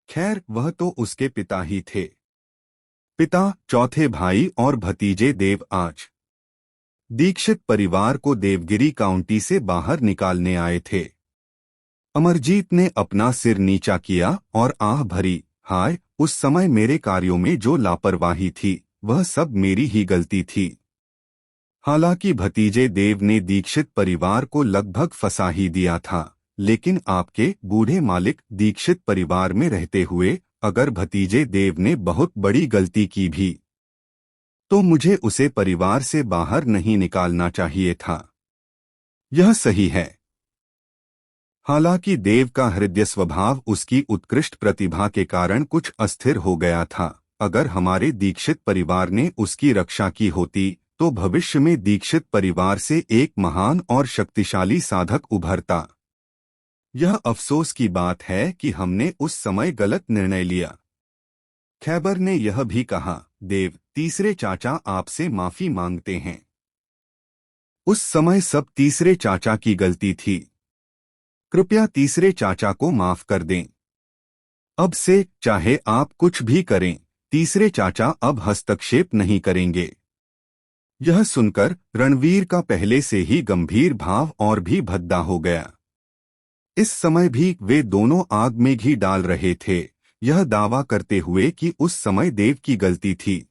खैर, वह तो उसके पिता ही थे। पिता, चौथे भाई और भतीजे देव आज दीक्षित परिवार को देवगिरी काउंटी से बाहर निकालने आए थे। अमरजीत ने अपना सिर नीचा किया और आह भरी, हाय, उस समय मेरे कार्यों में जो लापरवाही थी वह सब मेरी ही गलती थी। हालांकि भतीजे देव ने दीक्षित परिवार को लगभग फंसा ही दिया था, लेकिन आपके बूढ़े मालिक दीक्षित परिवार में रहते हुए अगर भतीजे देव ने बहुत बड़ी गलती की भी तो मुझे उसे परिवार से बाहर नहीं निकालना चाहिए था। यह सही है। हालांकि देव का हृदय स्वभाव उसकी उत्कृष्ट प्रतिभा के कारण कुछ अस्थिर हो गया था। अगर हमारे दीक्षित परिवार ने उसकी रक्षा की होती तो भविष्य में दीक्षित परिवार से एक महान और शक्तिशाली साधक उभरता। यह अफसोस की बात है कि हमने उस समय गलत निर्णय लिया। खैबर ने यह भी कहा, देव, तीसरे चाचा आपसे माफी मांगते हैं। उस समय सब तीसरे चाचा की गलती थी। कृपया तीसरे चाचा को माफ कर दें। अब से चाहे आप कुछ भी करें, तीसरे चाचा अब हस्तक्षेप नहीं करेंगे। यह सुनकर रणवीर का पहले से ही गंभीर भाव और भी भद्दा हो गया। इस समय भी वे दोनों आग में घी डाल रहे थे, यह दावा करते हुए कि उस समय देव की गलती थी,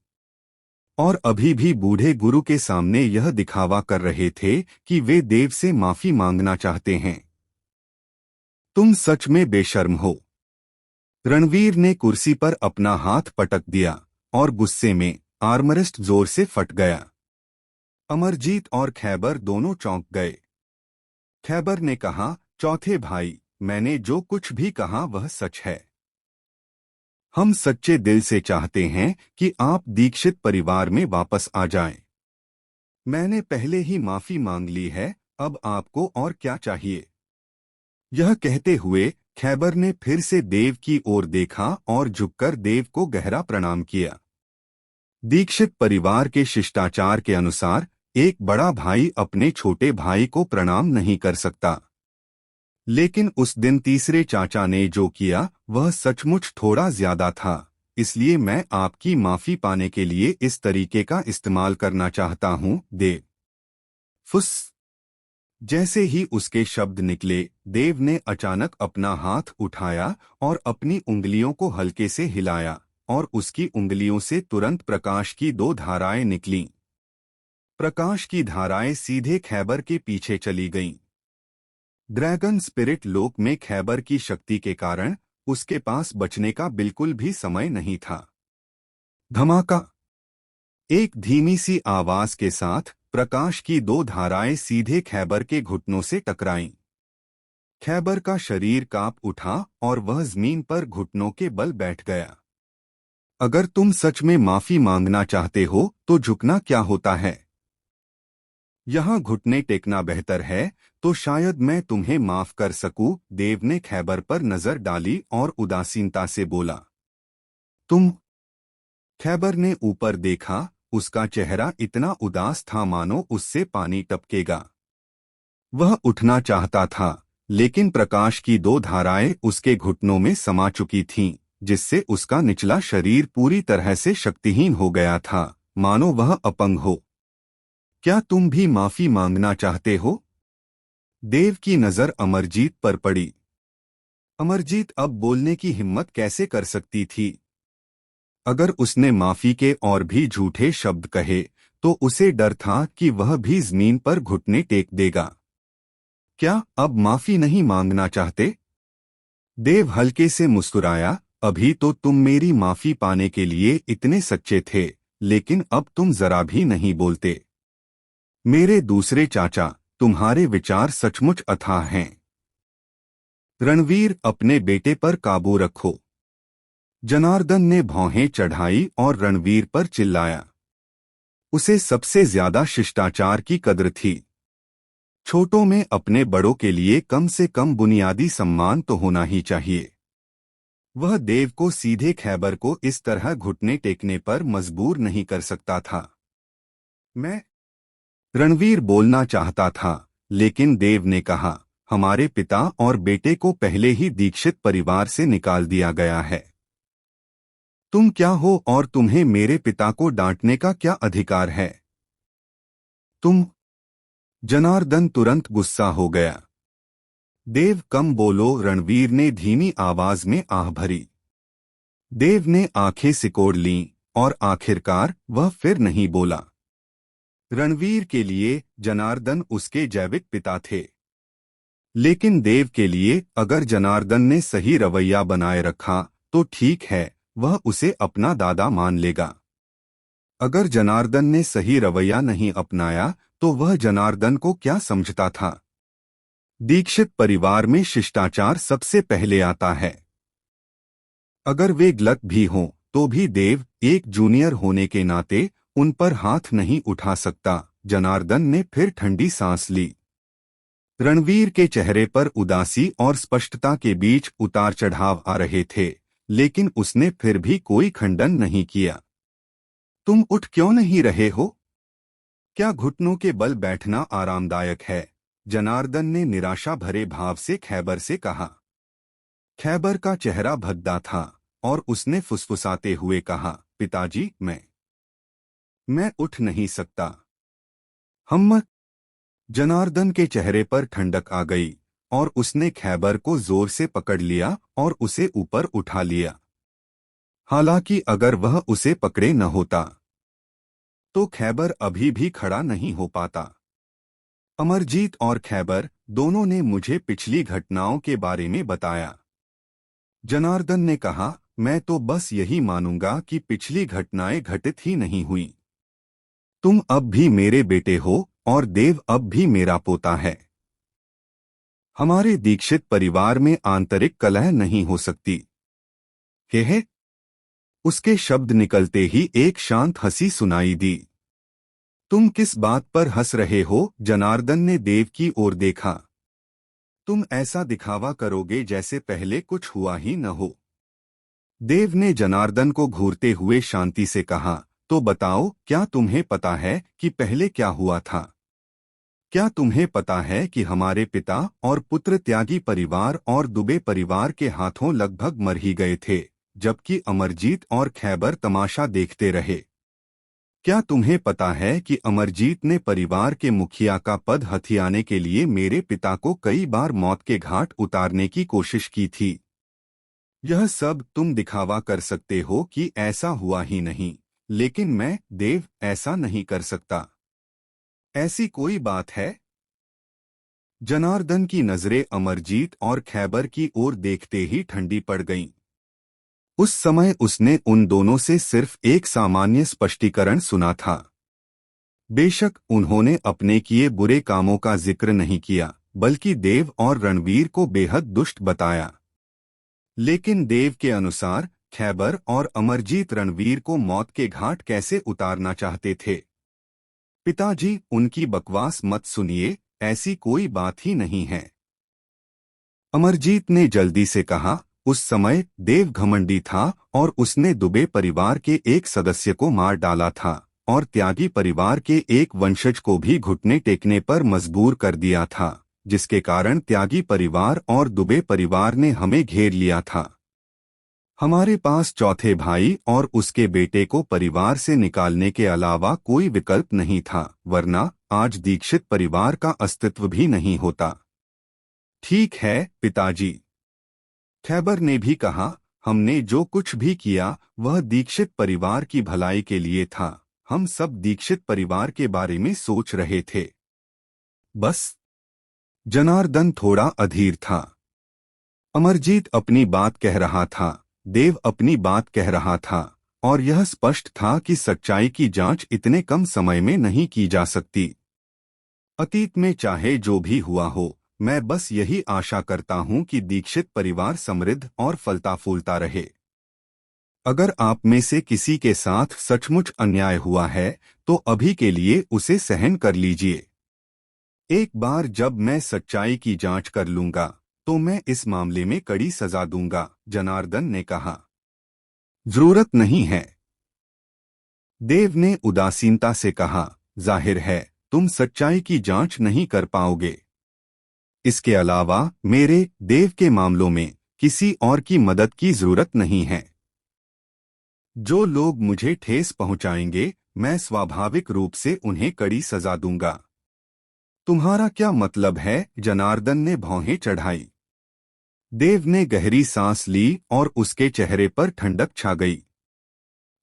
और अभी भी बूढ़े गुरु के सामने यह दिखावा कर रहे थे कि वे देव से माफी मांगना चाहते हैं। तुम सच में बेशर्म हो। रणवीर ने कुर्सी पर अपना हाथ पटक दिया और गुस्से में आर्मरेस्ट जोर से फट गया। अमरजीत और खैबर दोनों चौंक गए। खैबर ने कहा, चौथे भाई, मैंने जो कुछ भी कहा वह सच है। हम सच्चे दिल से चाहते हैं कि आप दीक्षित परिवार में वापस आ जाएं। मैंने पहले ही माफी मांग ली है, अब आपको और क्या चाहिए? यह कहते हुए खैबर ने फिर से देव की ओर देखा और झुककर देव को गहरा प्रणाम किया। दीक्षित परिवार के शिष्टाचार के अनुसार एक बड़ा भाई अपने छोटे भाई को प्रणाम नहीं कर सकता। लेकिन उस दिन तीसरे चाचा ने जो किया वह सचमुच थोड़ा ज्यादा था, इसलिए मैं आपकी माफी पाने के लिए इस तरीके का इस्तेमाल करना चाहता हूं, देव। फुस। जैसे ही उसके शब्द निकले, देव ने अचानक अपना हाथ उठाया और अपनी उंगलियों को हल्के से हिलाया, और उसकी उंगलियों से तुरंत प्रकाश की दो धाराएं निकलीं। प्रकाश की धाराएं सीधे खैबर के पीछे चली गईं। ड्रैगन स्पिरिट लोक में खैबर की शक्ति के कारण उसके पास बचने का बिल्कुल भी समय नहीं था। धमाका! एक धीमी सी आवाज के साथ प्रकाश की दो धाराएं सीधे खैबर के घुटनों से टकराईं। खैबर का शरीर कांप उठा और वह जमीन पर घुटनों के बल बैठ गया। अगर तुम सच में माफी मांगना चाहते हो तो झुकना क्या होता है? यहाँ घुटने टेकना बेहतर है, तो शायद मैं तुम्हें माफ कर सकूं। देव ने खैबर पर नजर डाली और उदासीनता से बोला, तुम? खैबर ने ऊपर देखा, उसका चेहरा इतना उदास था मानो उससे पानी टपकेगा। वह उठना चाहता था, लेकिन प्रकाश की दो धाराएं उसके घुटनों में समा चुकी थीं, जिससे उसका निचला शरीर पूरी तरह से शक्तिहीन हो गया था, मानो वह अपंग हो। क्या तुम भी माफी मांगना चाहते हो? देव की नजर अमरजीत पर पड़ी। अमरजीत अब बोलने की हिम्मत कैसे कर सकती थी? अगर उसने माफी के और भी झूठे शब्द कहे तो उसे डर था कि वह भी जमीन पर घुटने टेक देगा। क्या अब माफी नहीं मांगना चाहते? देव हल्के से मुस्कुराया, अभी तो तुम मेरी माफी पाने के लिए इतने सच्चे थे, लेकिन अब तुम जरा भी नहीं बोलते। मेरे दूसरे चाचा, तुम्हारे विचार सचमुच अथाह हैं। रणवीर, अपने बेटे पर काबू रखो। जनार्दन ने भौहें चढ़ाई और रणवीर पर चिल्लाया। उसे सबसे ज्यादा शिष्टाचार की कद्र थी। छोटों में अपने बड़ों के लिए कम से कम बुनियादी सम्मान तो होना ही चाहिए। वह देव को सीधे खैबर को इस तरह घुटने टेकने पर मजबूर नहीं कर सकता था। मैं रणवीर बोलना चाहता था, लेकिन देव ने कहा, हमारे पिता और बेटे को पहले ही दीक्षित परिवार से निकाल दिया गया है। तुम क्या हो और तुम्हें मेरे पिता को डांटने का क्या अधिकार है? तुम? जनार्दन तुरंत गुस्सा हो गया। देव, कम बोलो। रणवीर ने धीमी आवाज में आह भरी। देव ने आंखें सिकोड़ लीं और आखिरकार वह फिर नहीं बोला। रणवीर के लिए जनार्दन उसके जैविक पिता थे, लेकिन देव के लिए अगर जनार्दन ने सही रवैया बनाए रखा तो ठीक है, वह उसे अपना दादा मान लेगा। अगर जनार्दन ने सही रवैया नहीं अपनाया तो वह जनार्दन को क्या समझता था? दीक्षित परिवार में शिष्टाचार सबसे पहले आता है। अगर वे गलत भी हों तो भी देव एक जूनियर होने के नाते उन पर हाथ नहीं उठा सकता। जनार्दन ने फिर ठंडी सांस ली। रणवीर के चेहरे पर उदासी और स्पष्टता के बीच उतार चढ़ाव आ रहे थे, लेकिन उसने फिर भी कोई खंडन नहीं किया। तुम उठ क्यों नहीं रहे हो? क्या घुटनों के बल बैठना आरामदायक है? जनार्दन ने निराशा भरे भाव से खैबर से कहा। खैबर का चेहरा भद्दा था और उसने फुसफुसाते हुए कहा, पिताजी, मैं उठ नहीं सकता। हम। जनार्दन के चेहरे पर ठंडक आ गई और उसने खैबर को जोर से पकड़ लिया और उसे ऊपर उठा लिया। हालांकि अगर वह उसे पकड़े न होता तो खैबर अभी भी खड़ा नहीं हो पाता। अमरजीत और खैबर दोनों ने मुझे पिछली घटनाओं के बारे में बताया। जनार्दन ने कहा, मैं तो बस यही मानूंगा कि पिछली घटनाएं घटित ही नहीं हुई। तुम अब भी मेरे बेटे हो और देव अब भी मेरा पोता है। हमारे दीक्षित परिवार में आंतरिक कलह नहीं हो सकती। कहे। उसके शब्द निकलते ही एक शांत हंसी सुनाई दी। तुम किस बात पर हंस रहे हो? जनार्दन ने देव की ओर देखा। तुम ऐसा दिखावा करोगे जैसे पहले कुछ हुआ ही न हो। देव ने जनार्दन को घूरते हुए शांति से कहा, तो बताओ, क्या तुम्हें पता है कि पहले क्या हुआ था? क्या तुम्हें पता है कि हमारे पिता और पुत्र त्यागी परिवार और दुबे परिवार के हाथों लगभग मर ही गए थे, जबकि अमरजीत और खैबर तमाशा देखते रहे? क्या तुम्हें पता है कि अमरजीत ने परिवार के मुखिया का पद हथियाने के लिए मेरे पिता को कई बार मौत के घाट उतारने की कोशिश की थी? यह सब तुम दिखावा कर सकते हो कि ऐसा हुआ ही नहीं, लेकिन मैं, देव, ऐसा नहीं कर सकता। ऐसी कोई बात है? जनार्दन की नजरें अमरजीत और खैबर की ओर देखते ही ठंडी पड़ गईं। उस समय उसने उन दोनों से सिर्फ एक सामान्य स्पष्टीकरण सुना था। बेशक उन्होंने अपने किए बुरे कामों का जिक्र नहीं किया, बल्कि देव और रणवीर को बेहद दुष्ट बताया। लेकिन देव के अनुसार खैबर और अमरजीत रणवीर को मौत के घाट कैसे उतारना चाहते थे? पिताजी, उनकी बकवास मत सुनिए, ऐसी कोई बात ही नहीं है। अमरजीत ने जल्दी से कहा। उस समय देव घमंडी था और उसने दुबे परिवार के एक सदस्य को मार डाला था और त्यागी परिवार के एक वंशज को भी घुटने टेकने पर मजबूर कर दिया था, जिसके कारण त्यागी परिवार और दुबे परिवार ने हमें घेर लिया था। हमारे पास चौथे भाई और उसके बेटे को परिवार से निकालने के अलावा कोई विकल्प नहीं था, वरना आज दीक्षित परिवार का अस्तित्व भी नहीं होता। ठीक है पिताजी, खैबर ने भी कहा। हमने जो कुछ भी किया वह दीक्षित परिवार की भलाई के लिए था। हम सब दीक्षित परिवार के बारे में सोच रहे थे। बस। जनार्दन थोड़ा अधीर था। अमरजीत अपनी बात कह रहा था, देव अपनी बात कह रहा था, और यह स्पष्ट था कि सच्चाई की जांच इतने कम समय में नहीं की जा सकती। अतीत में चाहे जो भी हुआ हो, मैं बस यही आशा करता हूं कि दीक्षित परिवार समृद्ध और फलता फूलता रहे। अगर आप में से किसी के साथ सचमुच अन्याय हुआ है तो अभी के लिए उसे सहन कर लीजिए। एक बार जब मैं सच्चाई की जांच कर लूंगा तो मैं इस मामले में कड़ी सजा दूंगा, जनार्दन ने कहा। जरूरत नहीं है, देव ने उदासीनता से कहा। जाहिर है तुम सच्चाई की जांच नहीं कर पाओगे। इसके अलावा मेरे, देव के मामलों में किसी और की मदद की जरूरत नहीं है। जो लोग मुझे ठेस पहुंचाएंगे, मैं स्वाभाविक रूप से उन्हें कड़ी सजा दूंगा। तुम्हारा क्या मतलब है? जनार्दन ने भौहें चढ़ाई। देव ने गहरी सांस ली और उसके चेहरे पर ठंडक छा गई।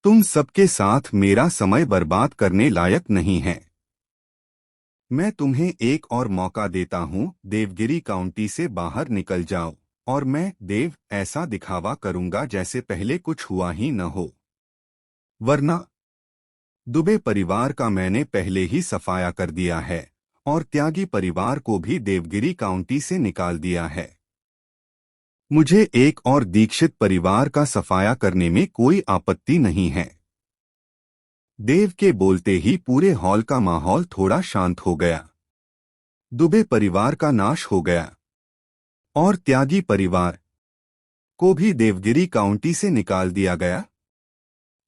तुम सबके साथ मेरा समय बर्बाद करने लायक नहीं है। मैं तुम्हें एक और मौका देता हूं, देवगिरी काउंटी से बाहर निकल जाओ और मैं, देव, ऐसा दिखावा करूंगा जैसे पहले कुछ हुआ ही न हो। वरना दुबे परिवार का मैंने पहले ही सफाया कर दिया है और त्यागी परिवार को भी देवगिरी काउंटी से निकाल दिया है। मुझे एक और दीक्षित परिवार का सफाया करने में कोई आपत्ति नहीं है। देव के बोलते ही पूरे हॉल का माहौल थोड़ा शांत हो गया। दुबे परिवार का नाश हो गया और त्यागी परिवार को भी देवगिरी काउंटी से निकाल दिया गया।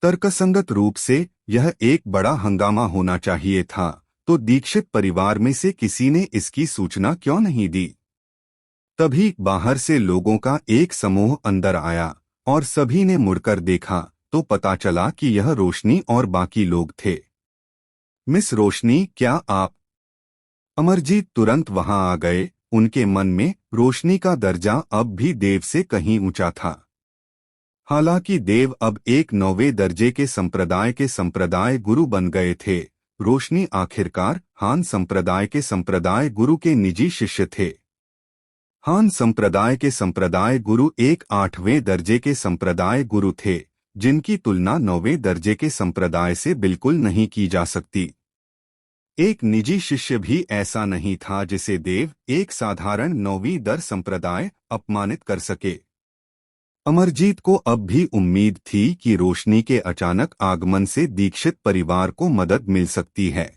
तर्कसंगत रूप से यह एक बड़ा हंगामा होना चाहिए था, तो दीक्षित परिवार में से किसी ने इसकी सूचना क्यों नहीं दी? तभी बाहर से लोगों का एक समूह अंदर आया और सभी ने मुड़कर देखा तो पता चला कि यह रोशनी और बाकी लोग थे। मिस रोशनी, क्या आप? अमरजीत तुरंत वहां आ गए। उनके मन में रोशनी का दर्जा अब भी देव से कहीं ऊंचा था। हालांकि देव अब एक 9वें दर्जे के संप्रदाय गुरु बन गए थे, रोशनी आखिरकार हान संप्रदाय के संप्रदाय गुरु के निजी शिष्य थे। हान संप्रदाय के संप्रदाय गुरु एक 8वें दर्जे के संप्रदाय गुरु थे, जिनकी तुलना 9वें दर्जे के संप्रदाय से बिल्कुल नहीं की जा सकती। एक निजी शिष्य भी ऐसा नहीं था जिसे देव एक साधारण 9वीं दर संप्रदाय अपमानित कर सके। अमरजीत को अब भी उम्मीद थी कि रोशनी के अचानक आगमन से दीक्षित परिवार को मदद मिल सकती है।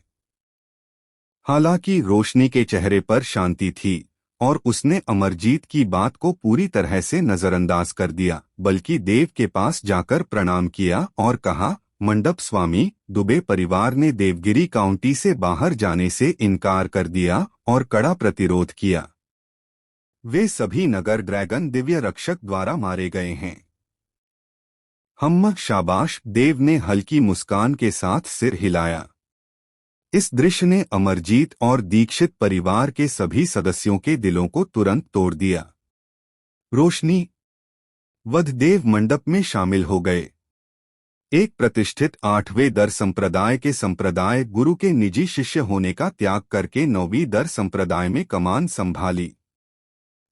हालांकि रोशनी के चेहरे पर शांति थी और उसने अमरजीत की बात को पूरी तरह से नजरअंदाज कर दिया, बल्कि देव के पास जाकर प्रणाम किया और कहा, मंडप स्वामी, दुबे परिवार ने देवगिरी काउंटी से बाहर जाने से इनकार कर दिया और कड़ा प्रतिरोध किया। वे सभी नगर ड्रैगन दिव्य रक्षक द्वारा मारे गए हैं। शाबाश, देव ने हल्की मुस्कान के साथ सिर हिलाया। इस दृश्य ने अमरजीत और दीक्षित परिवार के सभी सदस्यों के दिलों को तुरंत तोड़ दिया। रोशनी वधदेव मंडप में शामिल हो गए। एक प्रतिष्ठित 8वें दर संप्रदाय के संप्रदाय गुरु के निजी शिष्य होने का त्याग करके 9वीं दर संप्रदाय में कमान संभाली।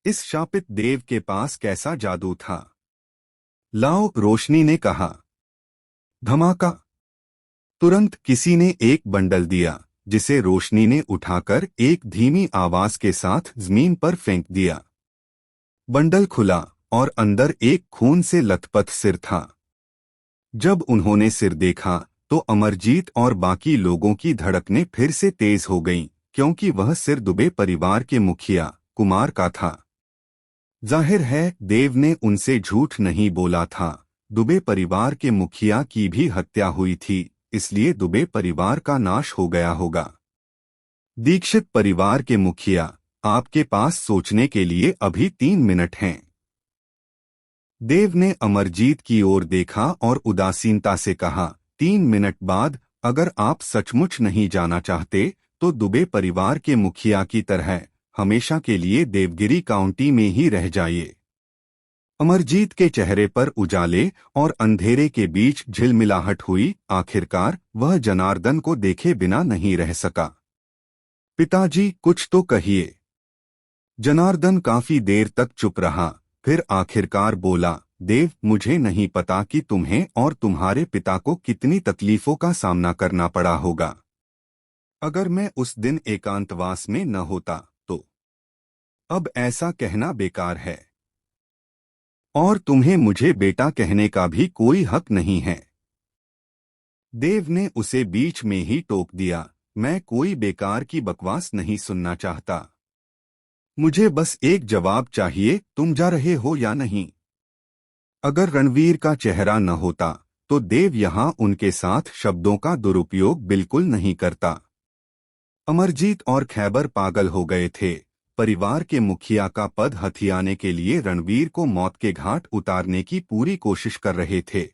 इस शापित देव के पास कैसा जादू था? लाओ, रोशनी ने कहा। धमाका! तुरंत किसी ने एक बंडल दिया, जिसे रोशनी ने उठाकर एक धीमी आवाज के साथ जमीन पर फेंक दिया। बंडल खुला और अंदर एक खून से लथपथ सिर था। जब उन्होंने सिर देखा तो अमरजीत और बाकी लोगों की धड़कनें फिर से तेज हो गईं, क्योंकि वह सिर दुबे परिवार के मुखिया कुमार का था। जाहिर है देव ने उनसे झूठ नहीं बोला था। दुबे परिवार के मुखिया की भी हत्या हुई थी, इसलिए दुबे परिवार का नाश हो गया होगा। दीक्षित परिवार के मुखिया, आपके पास सोचने के लिए अभी 3 मिनट हैं। देव ने अमरजीत की ओर देखा और उदासीनता से कहा, 3 मिनट बाद अगर आप सचमुच नहीं जाना चाहते तो दुबे परिवार के मुखिया की तरह हमेशा के लिए देवगिरी काउंटी में ही रह जाइए। अमरजीत के चेहरे पर उजाले और अंधेरे के बीच झिलमिलाहट हुई। आखिरकार वह जनार्दन को देखे बिना नहीं रह सका। पिताजी, कुछ तो कहिए। जनार्दन काफी देर तक चुप रहा, फिर आखिरकार बोला, देव, मुझे नहीं पता कि तुम्हें और तुम्हारे पिता को कितनी तकलीफों का सामना करना पड़ा होगा। अगर मैं उस दिन एकांतवास में न होता तो अब ऐसा कहना बेकार है, और तुम्हें मुझे बेटा कहने का भी कोई हक नहीं है। देव ने उसे बीच में ही टोक दिया, मैं कोई बेकार की बकवास नहीं सुनना चाहता। मुझे बस एक जवाब चाहिए, तुम जा रहे हो या नहीं? अगर रणवीर का चेहरा न होता तो देव यहां उनके साथ शब्दों का दुरुपयोग बिल्कुल नहीं करता। अमरजीत और खैबर पागल हो गए थे। परिवार के मुखिया का पद हथियाने के लिए रणवीर को मौत के घाट उतारने की पूरी कोशिश कर रहे थे।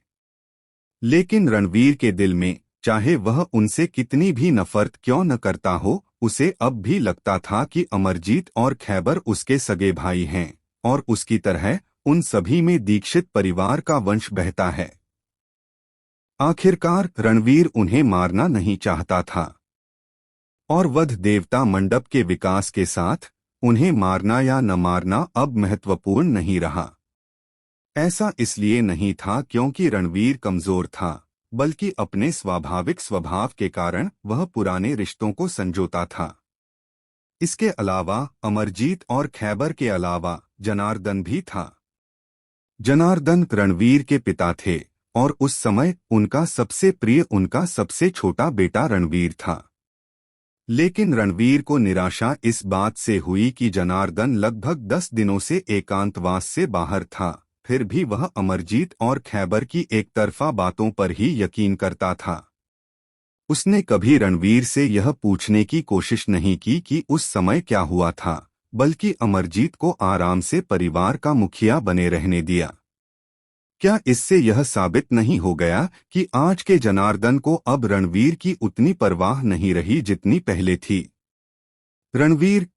लेकिन रणवीर के दिल में, चाहे वह उनसे कितनी भी नफरत क्यों न करता हो, उसे अब भी लगता था कि अमरजीत और खैबर उसके सगे भाई हैं और उसकी तरह उन सभी में दीक्षित परिवार का वंश बहता है। आखिरकार रणवीर उन्हें मारना नहीं चाहता था और वध देवता मंडप के विकास के साथ उन्हें मारना या न मारना अब महत्वपूर्ण नहीं रहा। ऐसा इसलिए नहीं था क्योंकि रणवीर कमजोर था, बल्कि अपने स्वाभाविक स्वभाव के कारण वह पुराने रिश्तों को संजोता था। इसके अलावा अमरजीत और खैबर के अलावा जनार्दन भी था। जनार्दन रणवीर के पिता थे और उस समय उनका सबसे प्रिय, उनका सबसे छोटा बेटा रणवीर था। लेकिन रणवीर को निराशा इस बात से हुई कि जनार्दन लगभग 10 दिनों से एकांतवास से बाहर था, फिर भी वह अमरजीत और खैबर की एकतरफा बातों पर ही यकीन करता था। उसने कभी रणवीर से यह पूछने की कोशिश नहीं की कि उस समय क्या हुआ था, बल्कि अमरजीत को आराम से परिवार का मुखिया बने रहने दिया। क्या इससे यह साबित नहीं हो गया कि आज के जनार्दन को अब रणवीर की उतनी परवाह नहीं रही जितनी पहले थी? रणवीर।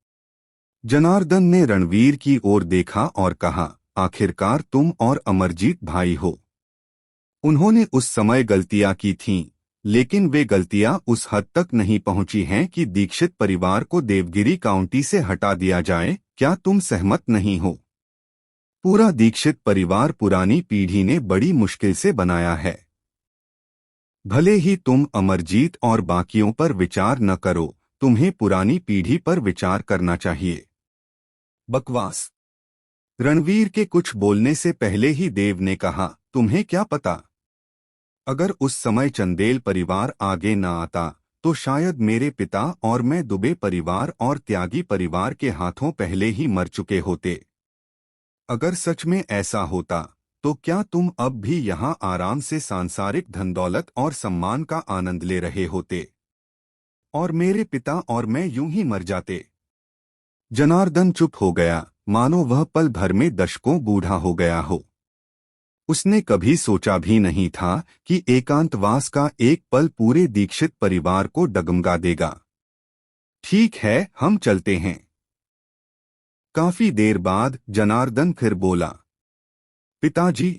जनार्दन ने रणवीर की ओर देखा और कहा, आखिरकार तुम और अमरजीत भाई हो। उन्होंने उस समय गलतियां की थीं, लेकिन वे गलतियां उस हद तक नहीं पहुंची हैं कि दीक्षित परिवार को देवगिरी काउंटी से हटा दिया जाए। क्या तुम सहमत नहीं हो? पूरा दीक्षित परिवार पुरानी पीढ़ी ने बड़ी मुश्किल से बनाया है। भले ही तुम अमरजीत और बाकियों पर विचार न करो, तुम्हें पुरानी पीढ़ी पर विचार करना चाहिए। बकवास। रणवीर के कुछ बोलने से पहले ही देव ने कहा, तुम्हें क्या पता? अगर उस समय चंदेल परिवार आगे न आता तो शायद मेरे पिता और मैं दुबे परिवार और त्यागी परिवार के हाथों पहले ही मर चुके होते। अगर सच में ऐसा होता तो क्या तुम अब भी यहाँ आराम से सांसारिक धनदौलत और सम्मान का आनंद ले रहे होते, और मेरे पिता और मैं यूं ही मर जाते? जनार्दन चुप हो गया, मानो वह पल भर में दशकों बूढ़ा हो गया हो। उसने कभी सोचा भी नहीं था कि एकांतवास का एक पल पूरे दीक्षित परिवार को डगमगा देगा। ठीक है, हम चलते हैं। काफी देर बाद जनार्दन फिर बोला, पिताजी।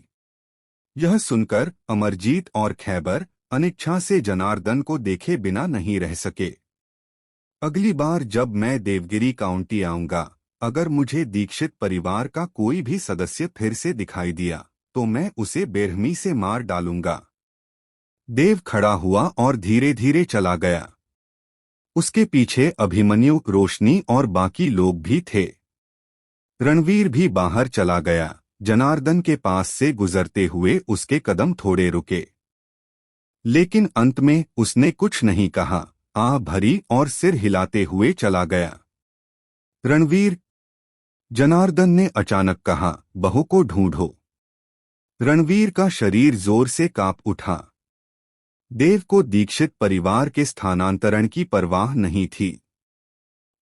यह सुनकर अमरजीत और खैबर अनिच्छा से जनार्दन को देखे बिना नहीं रह सके। अगली बार जब मैं देवगिरी काउंटी आऊंगा, अगर मुझे दीक्षित परिवार का कोई भी सदस्य फिर से दिखाई दिया तो मैं उसे बेरहमी से मार डालूंगा। देव खड़ा हुआ और धीरे धीरे चला गया। उसके पीछे अभिमन्यु, रोशनी और बाकी लोग भी थे। रणवीर भी बाहर चला गया। जनार्दन के पास से गुजरते हुए उसके कदम थोड़े रुके, लेकिन अंत में उसने कुछ नहीं कहा, आह भरी और सिर हिलाते हुए चला गया। रणवीर। जनार्दन ने अचानक कहा, बहू को ढूंढो। रणवीर का शरीर जोर से कांप उठा। देव को दीक्षित परिवार के स्थानांतरण की परवाह नहीं थी।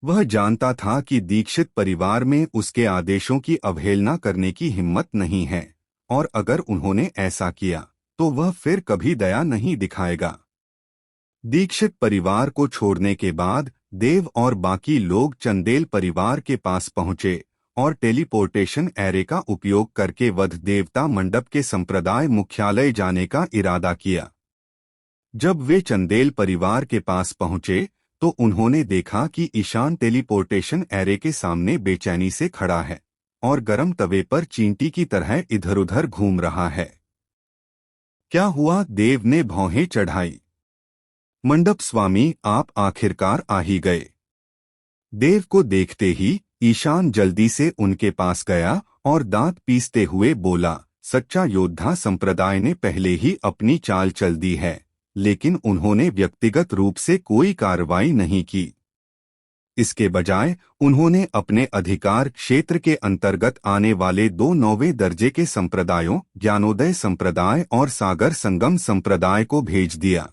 वह जानता था कि दीक्षित परिवार में उसके आदेशों की अवहेलना करने की हिम्मत नहीं है, और अगर उन्होंने ऐसा किया तो वह फिर कभी दया नहीं दिखाएगा। दीक्षित परिवार को छोड़ने के बाद देव और बाकी लोग चंदेल परिवार के पास पहुंचे और टेलीपोर्टेशन एरे का उपयोग करके वध देवता मंडप के संप्रदाय मुख्यालय जाने का इरादा किया। जब वे चंदेल परिवार के पास पहुंचे तो उन्होंने देखा कि ईशान टेलीपोर्टेशन एरे के सामने बेचैनी से खड़ा है और गरम तवे पर चींटी की तरह इधर-उधर घूम रहा है। क्या हुआ? देव ने भौहें चढ़ाई। मंडप स्वामी, आप आखिरकार आ ही गए। देव को देखते ही ईशान जल्दी से उनके पास गया और दांत पीसते हुए बोला, सच्चा योद्धा संप्रदाय ने पहले ही अपनी चाल चल दी है, लेकिन उन्होंने व्यक्तिगत रूप से कोई कार्रवाई नहीं की। इसके बजाय उन्होंने अपने अधिकार क्षेत्र के अंतर्गत आने वाले 2 9वें दर्जे के संप्रदायों, ज्ञानोदय संप्रदाय और सागर संगम संप्रदाय को भेज दिया।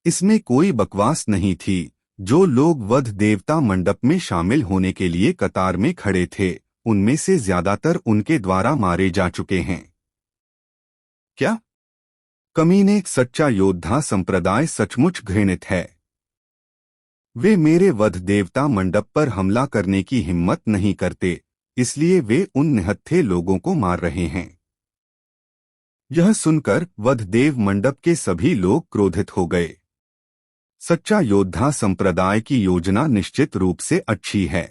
इसमें कोई बकवास नहीं थी। जो लोग वध देवता मंडप में शामिल होने के लिए कतार में खड़े थे, उनमें से ज्यादातर उनके द्वारा मारे जा चुके हैं। क्या? कमीने, सच्चा योद्धा संप्रदाय सचमुच घृणित है। वे मेरे वध देवता मंडप पर हमला करने की हिम्मत नहीं करते, इसलिए वे उन निहत्थे लोगों को मार रहे हैं। यह सुनकर वध देव मंडप के सभी लोग क्रोधित हो गए। सच्चा योद्धा संप्रदाय की योजना निश्चित रूप से अच्छी है।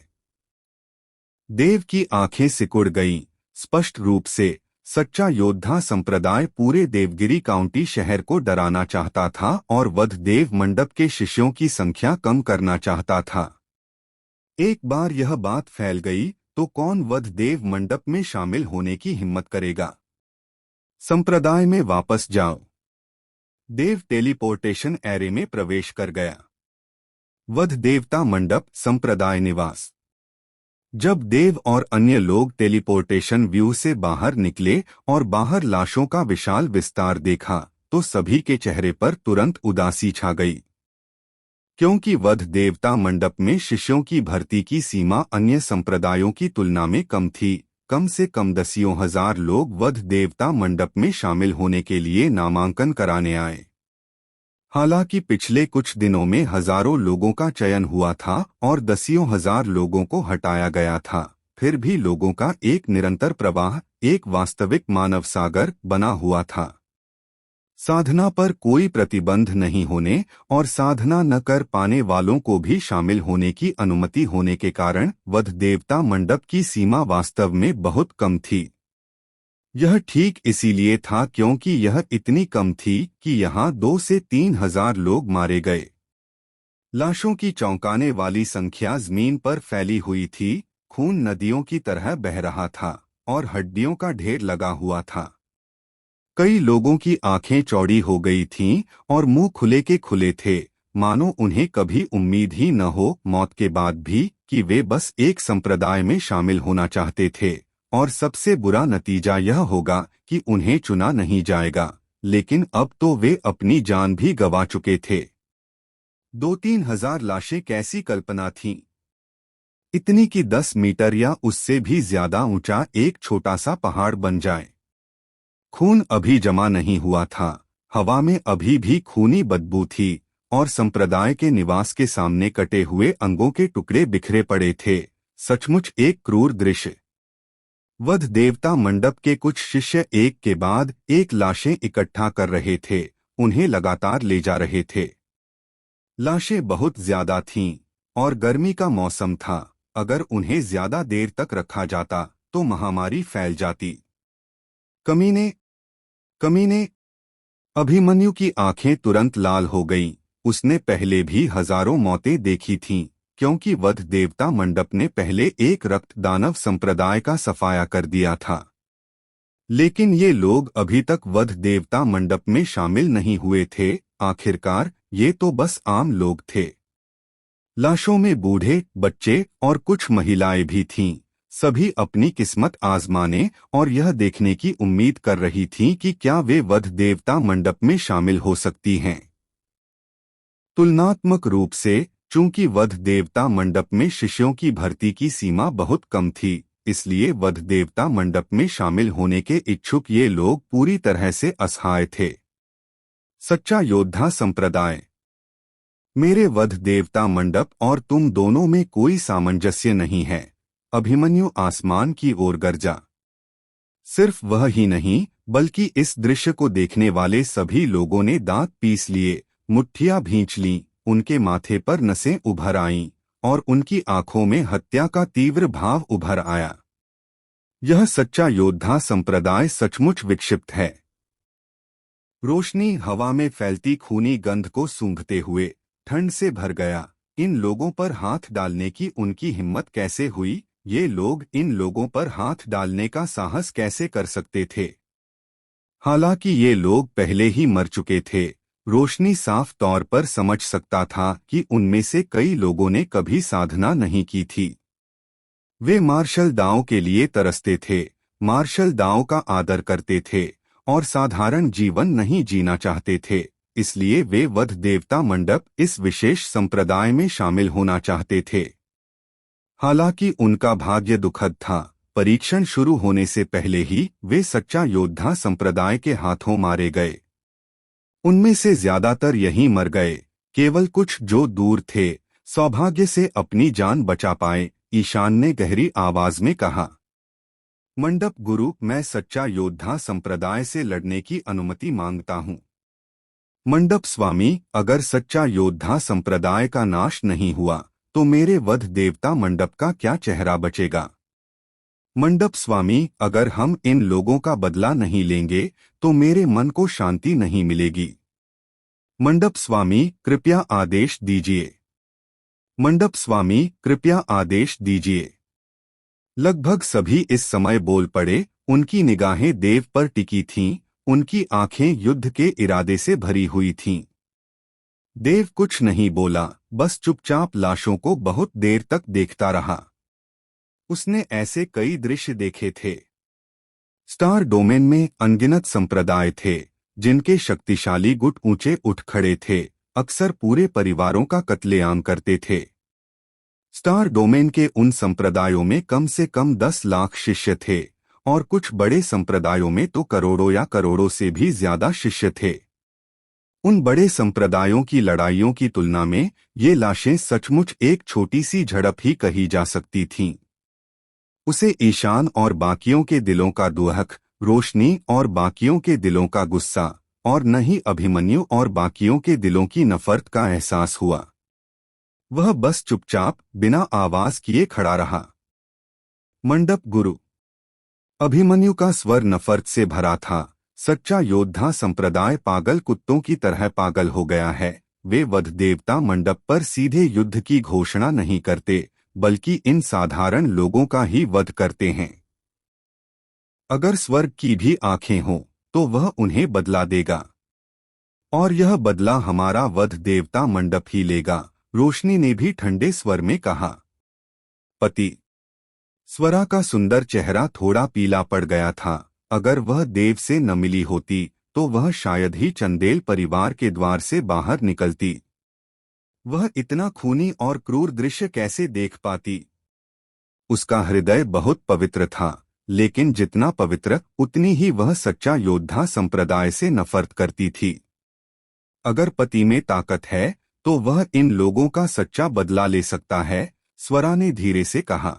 देव की आंखें सिकुड़ गईं। स्पष्ट रूप से सच्चा योद्धा संप्रदाय पूरे देवगिरी काउंटी शहर को डराना चाहता था और वध देव मंडप के शिष्यों की संख्या कम करना चाहता था। एक बार यह बात फैल गई तो कौन वध देव मंडप में शामिल होने की हिम्मत करेगा? संप्रदाय में वापस जाओ। देव टेलीपोर्टेशन एरे में प्रवेश कर गया। वध देवता मंडप संप्रदाय निवास। जब देव और अन्य लोग टेलीपोर्टेशन व्यू से बाहर निकले और बाहर लाशों का विशाल विस्तार देखा तो सभी के चेहरे पर तुरंत उदासी छा गई, क्योंकि वध देवता मंडप में शिष्यों की भर्ती की सीमा अन्य संप्रदायों की तुलना में कम थी। कम से कम दसियों हजार लोग वध देवता मंडप में शामिल होने के लिए नामांकन कराने आए। हालांकि पिछले कुछ दिनों में हजारों लोगों का चयन हुआ था और दसियों हजार लोगों को हटाया गया था, फिर भी लोगों का एक निरंतर प्रवाह, एक वास्तविक मानव सागर बना हुआ था। साधना पर कोई प्रतिबंध नहीं होने और साधना न कर पाने वालों को भी शामिल होने की अनुमति होने के कारण वध देवता मंडप की सीमा वास्तव में बहुत कम थी। यह ठीक इसीलिए था क्योंकि यह इतनी कम थी कि यहाँ 2 से 3 हजार लोग मारे गए। लाशों की चौंकाने वाली संख्या जमीन पर फैली हुई थी, खून नदियों की तरह बह रहा था और हड्डियों का ढेर लगा हुआ था। कई लोगों की आंखें चौड़ी हो गई थीं और मुंह खुले के खुले थे, मानो उन्हें कभी उम्मीद ही न हो मौत के बाद भी कि वे बस एक संप्रदाय में शामिल होना चाहते थे और सबसे बुरा नतीजा यह होगा कि उन्हें चुना नहीं जाएगा। लेकिन अब तो वे अपनी जान भी गंवा चुके थे। 2-3 हजार लाशें कैसी कल्पना थीं? इतनी कि 10 मीटर या उससे भी ज्यादा ऊंचा एक छोटा सा पहाड़ बन जाए। खून अभी जमा नहीं हुआ था, हवा में अभी भी खूनी बदबू थी और संप्रदाय के निवास के सामने कटे हुए अंगों के टुकड़े बिखरे पड़े थे। सचमुच एक क्रूर दृश्य। वध देवता मंडप के कुछ शिष्य एक के बाद एक लाशें इकट्ठा कर रहे थे, उन्हें लगातार ले जा रहे थे। लाशें बहुत ज्यादा थीं और गर्मी का मौसम था। अगर उन्हें ज्यादा देर तक रखा जाता तो महामारी फैल जाती। कमीने, कमीने! अभिमन्यु की आंखें तुरंत लाल हो गईं। उसने पहले भी हजारों मौतें देखी थीं, क्योंकि वध देवता मंडप ने पहले एक रक्त दानव संप्रदाय का सफाया कर दिया था। लेकिन ये लोग अभी तक वध देवता मंडप में शामिल नहीं हुए थे। आखिरकार ये तो बस आम लोग थे। लाशों में बूढ़े, बच्चे और कुछ महिलाएं भी थीं। सभी अपनी किस्मत आजमाने और यह देखने की उम्मीद कर रही थीं कि क्या वे वध देवता मंडप में शामिल हो सकती हैं। तुलनात्मक रूप से, चूंकि वध देवता मंडप में शिष्यों की भर्ती की सीमा बहुत कम थी, इसलिए वध देवता मंडप में शामिल होने के इच्छुक ये लोग पूरी तरह से असहाय थे। सच्चा योद्धा संप्रदाय। मेरे वध देवता मंडप और तुम दोनों में कोई सामंजस्य नहीं है, अभिमन्यु आसमान की ओर गरजा। सिर्फ वह ही नहीं, बल्कि इस दृश्य को देखने वाले सभी लोगों ने दांत पीस लिए, मुट्ठियां भींच लीं, उनके माथे पर नसें उभर आईं और उनकी आंखों में हत्या का तीव्र भाव उभर आया। यह सच्चा योद्धा संप्रदाय सचमुच विक्षिप्त है। रोशनी हवा में फैलती खूनी गंध को सूंघते हुए ठंड से भर गया। इन लोगों पर हाथ डालने की उनकी हिम्मत कैसे हुई? ये लोग इन लोगों पर हाथ डालने का साहस कैसे कर सकते थे? हालांकि ये लोग पहले ही मर चुके थे, रोशनी साफ तौर पर समझ सकता था कि उनमें से कई लोगों ने कभी साधना नहीं की थी। वे मार्शल दांव के लिए तरसते थे, मार्शल दांव का आदर करते थे और साधारण जीवन नहीं जीना चाहते थे। इसलिए वे वध देवता मंडप, इस विशेष संप्रदाय में शामिल होना चाहते थे। हालांकि उनका भाग्य दुखद था। परीक्षण शुरू होने से पहले ही वे सच्चा योद्धा संप्रदाय के हाथों मारे गए। उनमें से ज्यादातर यहीं मर गए, केवल कुछ जो दूर थे सौभाग्य से अपनी जान बचा पाए। ईशान ने गहरी आवाज में कहा, मंडप गुरु, मैं सच्चा योद्धा संप्रदाय से लड़ने की अनुमति मांगता हूँ। मंडप स्वामी, अगर सच्चा योद्धा संप्रदाय का नाश नहीं हुआ तो मेरे वध देवता मंडप का क्या चेहरा बचेगा? मंडप स्वामी, अगर हम इन लोगों का बदला नहीं लेंगे तो मेरे मन को शांति नहीं मिलेगी। मंडप स्वामी, कृपया आदेश दीजिए। मंडप स्वामी, कृपया आदेश दीजिए। लगभग सभी इस समय बोल पड़े। उनकी निगाहें देव पर टिकी थीं, उनकी आंखें युद्ध के इरादे से भरी हुई थीं। देव कुछ नहीं बोला, बस चुपचाप लाशों को बहुत देर तक देखता रहा। उसने ऐसे कई दृश्य देखे थे। स्टार डोमेन में अनगिनत संप्रदाय थे जिनके शक्तिशाली गुट ऊंचे उठ खड़े थे, अक्सर पूरे परिवारों का कत्लेआम करते थे। स्टार डोमेन के उन संप्रदायों में कम से कम 10 लाख शिष्य थे और कुछ बड़े संप्रदायों में तो करोड़ों या करोड़ों से भी ज्यादा शिष्य थे। उन बड़े संप्रदायों की लड़ाइयों की तुलना में ये लाशें सचमुच एक छोटी सी झड़प ही कही जा सकती थीं। उसे ईशान और बाकियों के दिलों का दुहक, रोशनी और बाकियों के दिलों का गुस्सा, और न ही अभिमन्यु और बाकियों के दिलों की नफरत का एहसास हुआ। वह बस चुपचाप बिना आवाज किए खड़ा रहा। मंडप गुरु। अभिमन्यु का स्वर नफरत से भरा था। सच्चा योद्धा संप्रदाय पागल कुत्तों की तरह पागल हो गया है। वे वध देवता मंडप पर सीधे युद्ध की घोषणा नहीं करते, बल्कि इन साधारण लोगों का ही वध करते हैं। अगर स्वर्ग की भी आंखें हों, तो वह उन्हें बदला देगा, और यह बदला हमारा वध देवता मंडप ही लेगा, रोशनी ने भी ठंडे स्वर में कहा। पति। स्वरा का सुंदर चेहरा थोड़ा पीला पड़ गया था। अगर वह देव से न मिली होती तो वह शायद ही चंदेल परिवार के द्वार से बाहर निकलती। वह इतना खूनी और क्रूर दृश्य कैसे देख पाती? उसका हृदय बहुत पवित्र था, लेकिन जितना पवित्र उतनी ही वह सच्चा योद्धा संप्रदाय से नफरत करती थी। अगर पति में ताकत है तो वह इन लोगों का सच्चा बदला ले सकता है, स्वरा ने धीरे से कहा।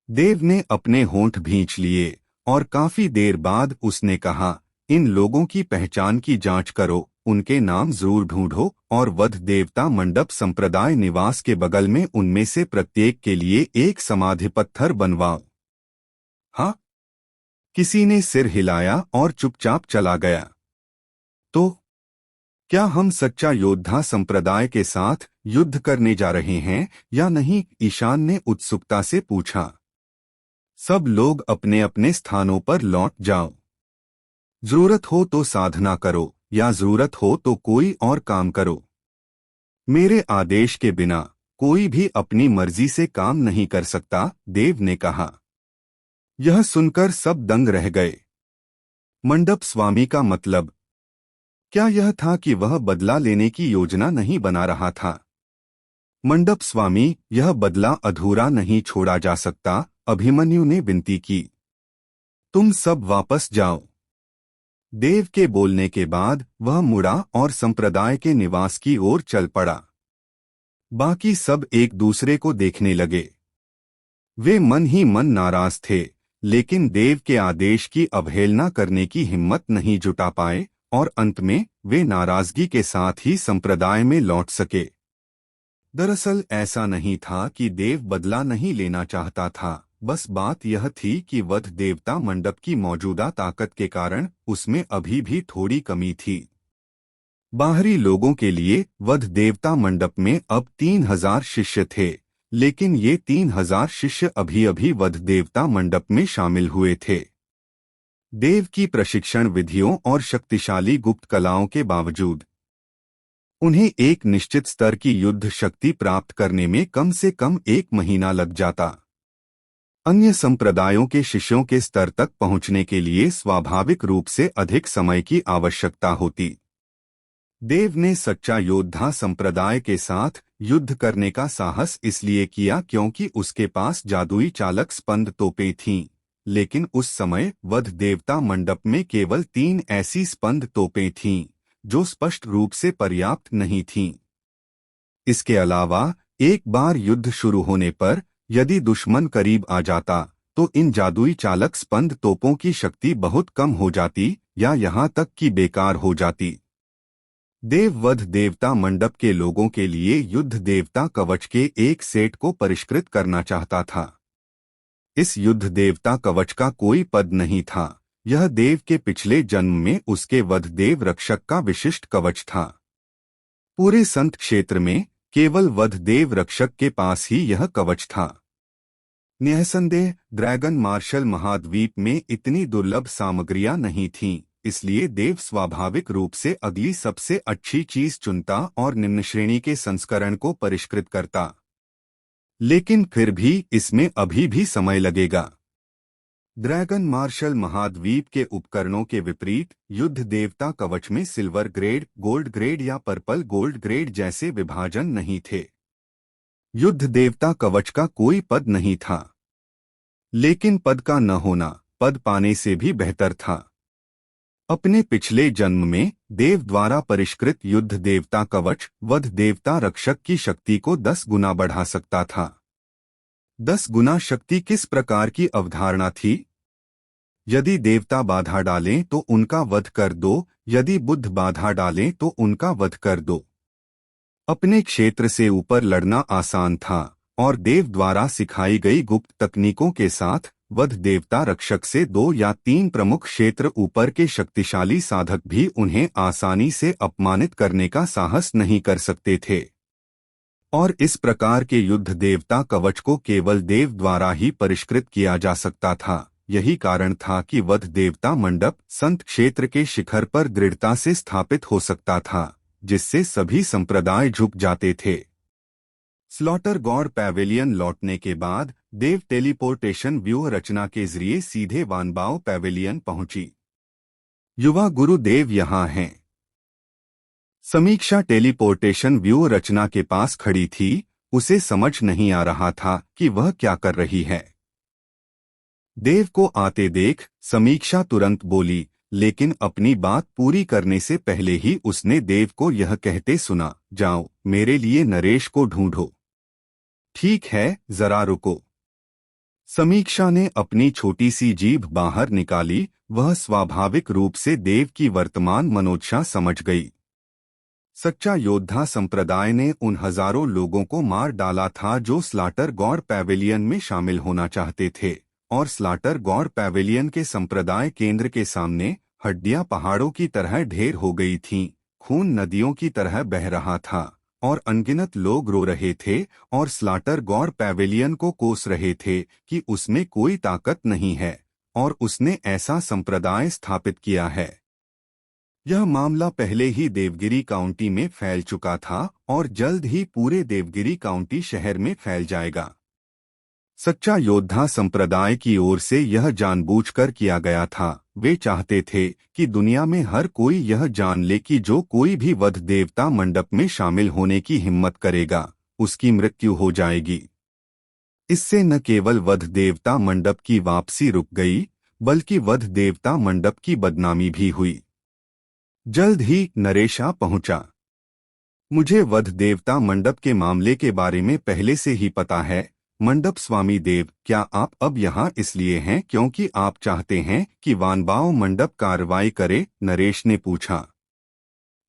देव ने अपने होंठ भींच लिए और काफी देर बाद उसने कहा, इन लोगों की पहचान की जांच करो, उनके नाम जरूर ढूंढो और वध देवता मंडप संप्रदाय निवास के बगल में उनमें से प्रत्येक के लिए एक समाधि पत्थर बनवाओ। हाँ? किसी ने सिर हिलाया और चुपचाप चला गया। तो क्या हम सच्चा योद्धा संप्रदाय के साथ युद्ध करने जा रहे हैं या नहीं? ईशान ने उत्सुकता से पूछा। सब लोग अपने अपने स्थानों पर लौट जाओ। जरूरत हो तो साधना करो या जरूरत हो तो कोई और काम करो। मेरे आदेश के बिना कोई भी अपनी मर्जी से काम नहीं कर सकता, देव ने कहा। यह सुनकर सब दंग रह गए। मंडप स्वामी का मतलब? क्या यह था कि वह बदला लेने की योजना नहीं बना रहा था? मंडप स्वामी, यह बदला अधूरा नहीं छोड़ा जा सकता, अभिमन्यु ने विनती की। तुम सब वापस जाओ। देव के बोलने के बाद वह मुड़ा और संप्रदाय के निवास की ओर चल पड़ा। बाकी सब एक दूसरे को देखने लगे। वे मन ही मन नाराज थे, लेकिन देव के आदेश की अवहेलना करने की हिम्मत नहीं जुटा पाए और अंत में वे नाराजगी के साथ ही संप्रदाय में लौट सके। दरअसल ऐसा नहीं था कि देव बदला नहीं लेना चाहता था, बस बात यह थी कि वध देवता मंडप की मौजूदा ताकत के कारण उसमें अभी भी थोड़ी कमी थी। बाहरी लोगों के लिए वध देवता मंडप में अब 3000 शिष्य थे, लेकिन ये 3000 शिष्य अभी अभी वध देवता मंडप में शामिल हुए थे। देव की प्रशिक्षण विधियों और शक्तिशाली गुप्त कलाओं के बावजूद उन्हें एक निश्चित स्तर की युद्ध शक्ति प्राप्त करने में कम से कम 1 महीना लग जाता। अन्य संप्रदायों के शिष्यों के स्तर तक पहुंचने के लिए स्वाभाविक रूप से अधिक समय की आवश्यकता होती। देव ने सच्चा योद्धा संप्रदाय के साथ युद्ध करने का साहस इसलिए किया क्योंकि उसके पास जादुई चालक स्पंद तोपें थीं, लेकिन उस समय वध देवता मंडप में केवल 3 ऐसी स्पंद तोपें थीं जो स्पष्ट रूप से पर्याप्त नहीं थीं। इसके अलावा एक बार युद्ध शुरू होने पर यदि दुश्मन करीब आ जाता तो इन जादुई चालक स्पंद तोपों की शक्ति बहुत कम हो जाती या यहाँ तक कि बेकार हो जाती। देव वध देवता मंडप के लोगों के लिए युद्ध देवता कवच के एक सेट को परिष्कृत करना चाहता था। इस युद्ध देवता कवच का कोई पद नहीं था, यह देव के पिछले जन्म में उसके वध देव रक्षक का विशिष्ट कवच था। पूरे संत क्षेत्र में केवल वध देव रक्षक के पास ही यह कवच था। निःसंदेह ड्रैगन मार्शल महाद्वीप में इतनी दुर्लभ सामग्रियां नहीं थीं, इसलिए देव स्वाभाविक रूप से अगली सबसे अच्छी चीज चुनता और निम्न श्रेणी के संस्करण को परिष्कृत करता। लेकिन फिर भी इसमें अभी भी समय लगेगा। ड्रैगन मार्शल महाद्वीप के उपकरणों के विपरीत युद्ध देवता कवच में सिल्वर ग्रेड, गोल्ड ग्रेड या पर्पल गोल्ड ग्रेड जैसे विभाजन नहीं थे। युद्ध देवता कवच का कोई पद नहीं था, लेकिन पद का न होना पद पाने से भी बेहतर था। अपने पिछले जन्म में देव द्वारा परिष्कृत युद्ध देवता कवच वध देवता रक्षक की शक्ति को 10 गुना बढ़ा सकता था। 10 गुना शक्ति किस प्रकार की अवधारणा थी? यदि देवता बाधा डालें तो उनका वध कर दो, यदि बुद्ध बाधा डालें तो उनका वध कर दो। अपने क्षेत्र से ऊपर लड़ना आसान था और देव द्वारा सिखाई गई गुप्त तकनीकों के साथ वध देवता रक्षक से 2 या 3 प्रमुख क्षेत्र ऊपर के शक्तिशाली साधक भी उन्हें आसानी से अपमानित करने का साहस नहीं कर सकते थे। और इस प्रकार के युद्ध देवता कवच को केवल देव द्वारा ही परिष्कृत किया जा सकता था। यही कारण था कि वध देवता मंडप संत क्षेत्र के शिखर पर दृढ़ता से स्थापित हो सकता था, जिससे सभी संप्रदाय झुक जाते थे। स्लॉटर गॉड पैवेलियन लौटने के बाद देव टेलीपोर्टेशन व्यूह रचना के जरिए सीधे वानबाओ पैवेलियन पहुंची। युवा गुरुदेव यहाँ हैं। समीक्षा टेलीपोर्टेशन व्यूह रचना के पास खड़ी थी। उसे समझ नहीं आ रहा था कि वह क्या कर रही है। देव को आते देख समीक्षा तुरंत बोली, लेकिन अपनी बात पूरी करने से पहले ही उसने देव को यह कहते सुना, जाओ मेरे लिए नरेश को ढूंढो। ठीक है, जरा रुको। समीक्षा ने अपनी छोटी सी जीभ बाहर निकाली। वह स्वाभाविक रूप से देव की वर्तमान मनोदशा समझ गई। सच्चा योद्धा संप्रदाय ने उन हजारों लोगों को मार डाला था जो स्लाटर गॉड पैवेलियन में शामिल होना चाहते थे, और स्लाटर गॉड पैवेलियन के संप्रदाय केंद्र के सामने हड्डियां पहाड़ों की तरह ढेर हो गई थीं, खून नदियों की तरह बह रहा था और अनगिनत लोग रो रहे थे और स्लाटर गॉड पैवेलियन को कोस रहे थे कि उसमें कोई ताकत नहीं है और उसने ऐसा संप्रदाय स्थापित किया है। यह मामला पहले ही देवगिरी काउंटी में फैल चुका था और जल्द ही पूरे देवगिरी काउंटी शहर में फैल जाएगा। सच्चा योद्धा संप्रदाय की ओर से यह जानबूझकर किया गया था। वे चाहते थे कि दुनिया में हर कोई यह जान ले कि जो कोई भी वध देवता मंडप में शामिल होने की हिम्मत करेगा, उसकी मृत्यु हो जाएगी। इससे न केवल वध देवता मंडप की वापसी रुक गई, बल्कि वध देवता मंडप की बदनामी भी हुई। जल्द ही नरेशा पहुंचा। मुझे वध देवता मंडप के मामले के बारे में पहले से ही पता है। मंडप स्वामी देव, क्या आप अब यहाँ इसलिए हैं क्योंकि आप चाहते हैं कि वानबाओ मंडप कार्रवाई करे? नरेश ने पूछा।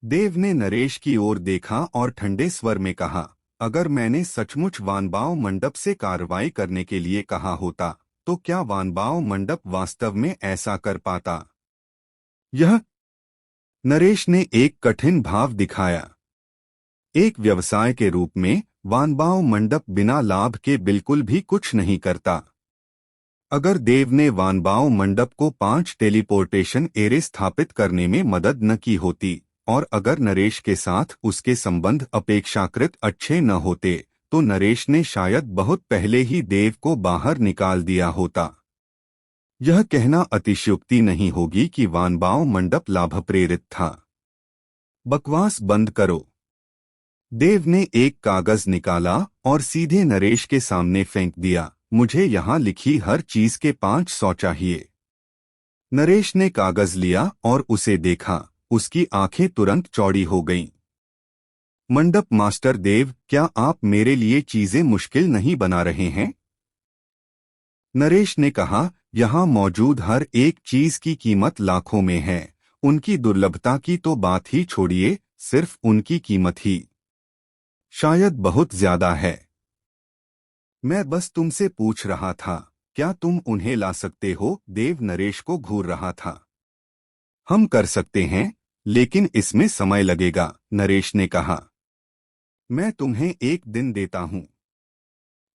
देव ने नरेश की ओर देखा और ठंडे स्वर में कहा, अगर मैंने सचमुच वानबाओ मंडप से कार्रवाई करने के लिए कहा होता तो क्या वानबाओ मंडप वास्तव में ऐसा कर पाता? यह नरेश ने एक कठिन भाव दिखाया। एक व्यवसाय के रूप में वानबाओ मंडप बिना लाभ के बिल्कुल भी कुछ नहीं करता। अगर देव ने वानबाओ मंडप को 5 टेलीपोर्टेशन एरे स्थापित करने में मदद न की होती और अगर नरेश के साथ उसके संबंध अपेक्षाकृत अच्छे न होते तो नरेश ने शायद बहुत पहले ही देव को बाहर निकाल दिया होता। यह कहना अतिशयोक्ति नहीं होगी कि वानबाओ मंडप लाभ प्रेरित था। बकवास बंद करो। देव ने एक कागज निकाला और सीधे नरेश के सामने फेंक दिया। मुझे यहाँ लिखी हर चीज के 500 चाहिए। नरेश ने कागज लिया और उसे देखा। उसकी आंखें तुरंत चौड़ी हो गईं। मंडप मास्टर देव, क्या आप मेरे लिए चीजें मुश्किल नहीं बना रहे हैं? नरेश ने कहा, यहाँ मौजूद हर एक चीज की कीमत लाखों में है। उनकी दुर्लभता की तो बात ही छोड़िए, सिर्फ उनकी कीमत ही शायद बहुत ज्यादा है। मैं बस तुमसे पूछ रहा था, क्या तुम उन्हें ला सकते हो? देव नरेश को घूर रहा था। हम कर सकते हैं, लेकिन इसमें समय लगेगा, नरेश ने कहा। मैं तुम्हें 1 दिन देता हूं।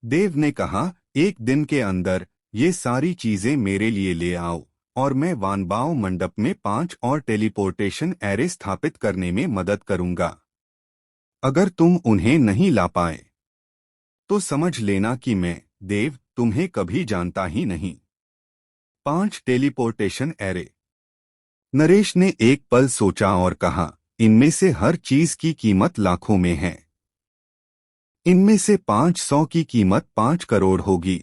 देव ने कहा, 1 दिन के अंदर ये सारी चीजें मेरे लिए ले आओ। और मैं वानबाओ मंडप में 5 और टेलीपोर्टेशन एरे स्थापित करने में मदद करूंगा। अगर तुम उन्हें नहीं ला पाए तो समझ लेना कि मैं, देव, तुम्हें कभी जानता ही नहीं। 5 टेलीपोर्टेशन एरे। नरेश ने एक पल सोचा और कहा, इनमें से हर चीज की कीमत लाखों में है। इनमें से 500 की कीमत 5 करोड़ होगी।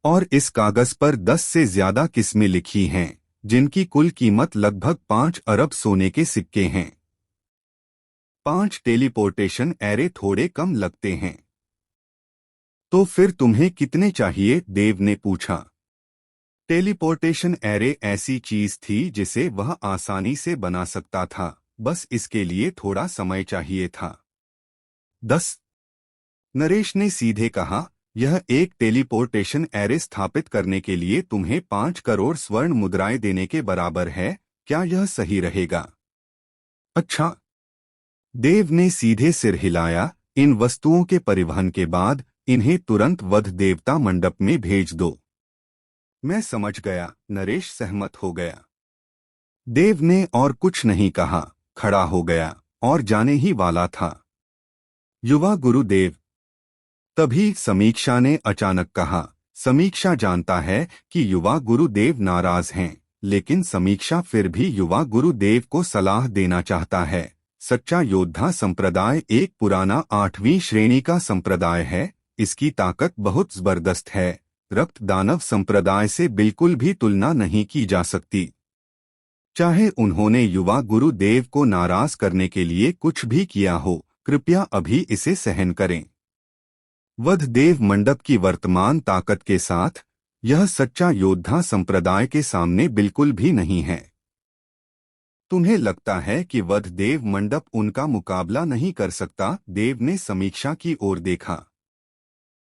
और इस कागज पर 10 से ज्यादा किस्में लिखी हैं, जिनकी कुल कीमत लगभग 5 अरब सोने के सिक्के हैं। 5 टेलीपोर्टेशन एरे थोड़े कम लगते हैं। तो फिर तुम्हें कितने चाहिए? देव ने पूछा। टेलीपोर्टेशन एरे ऐसी चीज थी जिसे वह आसानी से बना सकता था, बस इसके लिए थोड़ा समय चाहिए था। 10। नरेश ने सीधे कहा, यह एक टेलीपोर्टेशन एरे स्थापित करने के लिए तुम्हें 5 करोड़ स्वर्ण मुद्राएं देने के बराबर है। क्या यह सही रहेगा? अच्छा। देव ने सीधे सिर हिलाया। इन वस्तुओं के परिवहन के बाद इन्हें तुरंत वध देवता मंडप में भेज दो। मैं समझ गया। नरेश सहमत हो गया। देव ने और कुछ नहीं कहा, खड़ा हो गया और जाने ही वाला था। युवा गुरुदेव। तभी समीक्षा ने अचानक कहा। समीक्षा जानता है कि युवा गुरुदेव नाराज हैं, लेकिन समीक्षा फिर भी युवा गुरुदेव को सलाह देना चाहता है। सच्चा योद्धा संप्रदाय एक पुराना 8वीं श्रेणी का संप्रदाय है। इसकी ताकत बहुत जबरदस्त है। रक्त दानव संप्रदाय से बिल्कुल भी तुलना नहीं की जा सकती। चाहे उन्होंने युवा गुरुदेव को नाराज करने के लिए कुछ भी किया हो, कृपया अभी इसे सहन करें। वध देव मंडप की वर्तमान ताकत के साथ यह सच्चा योद्धा संप्रदाय के सामने बिल्कुल भी नहीं है। तुम्हें लगता है कि वध देव मंडप उनका मुकाबला नहीं कर सकता? देव ने समीक्षा की ओर देखा।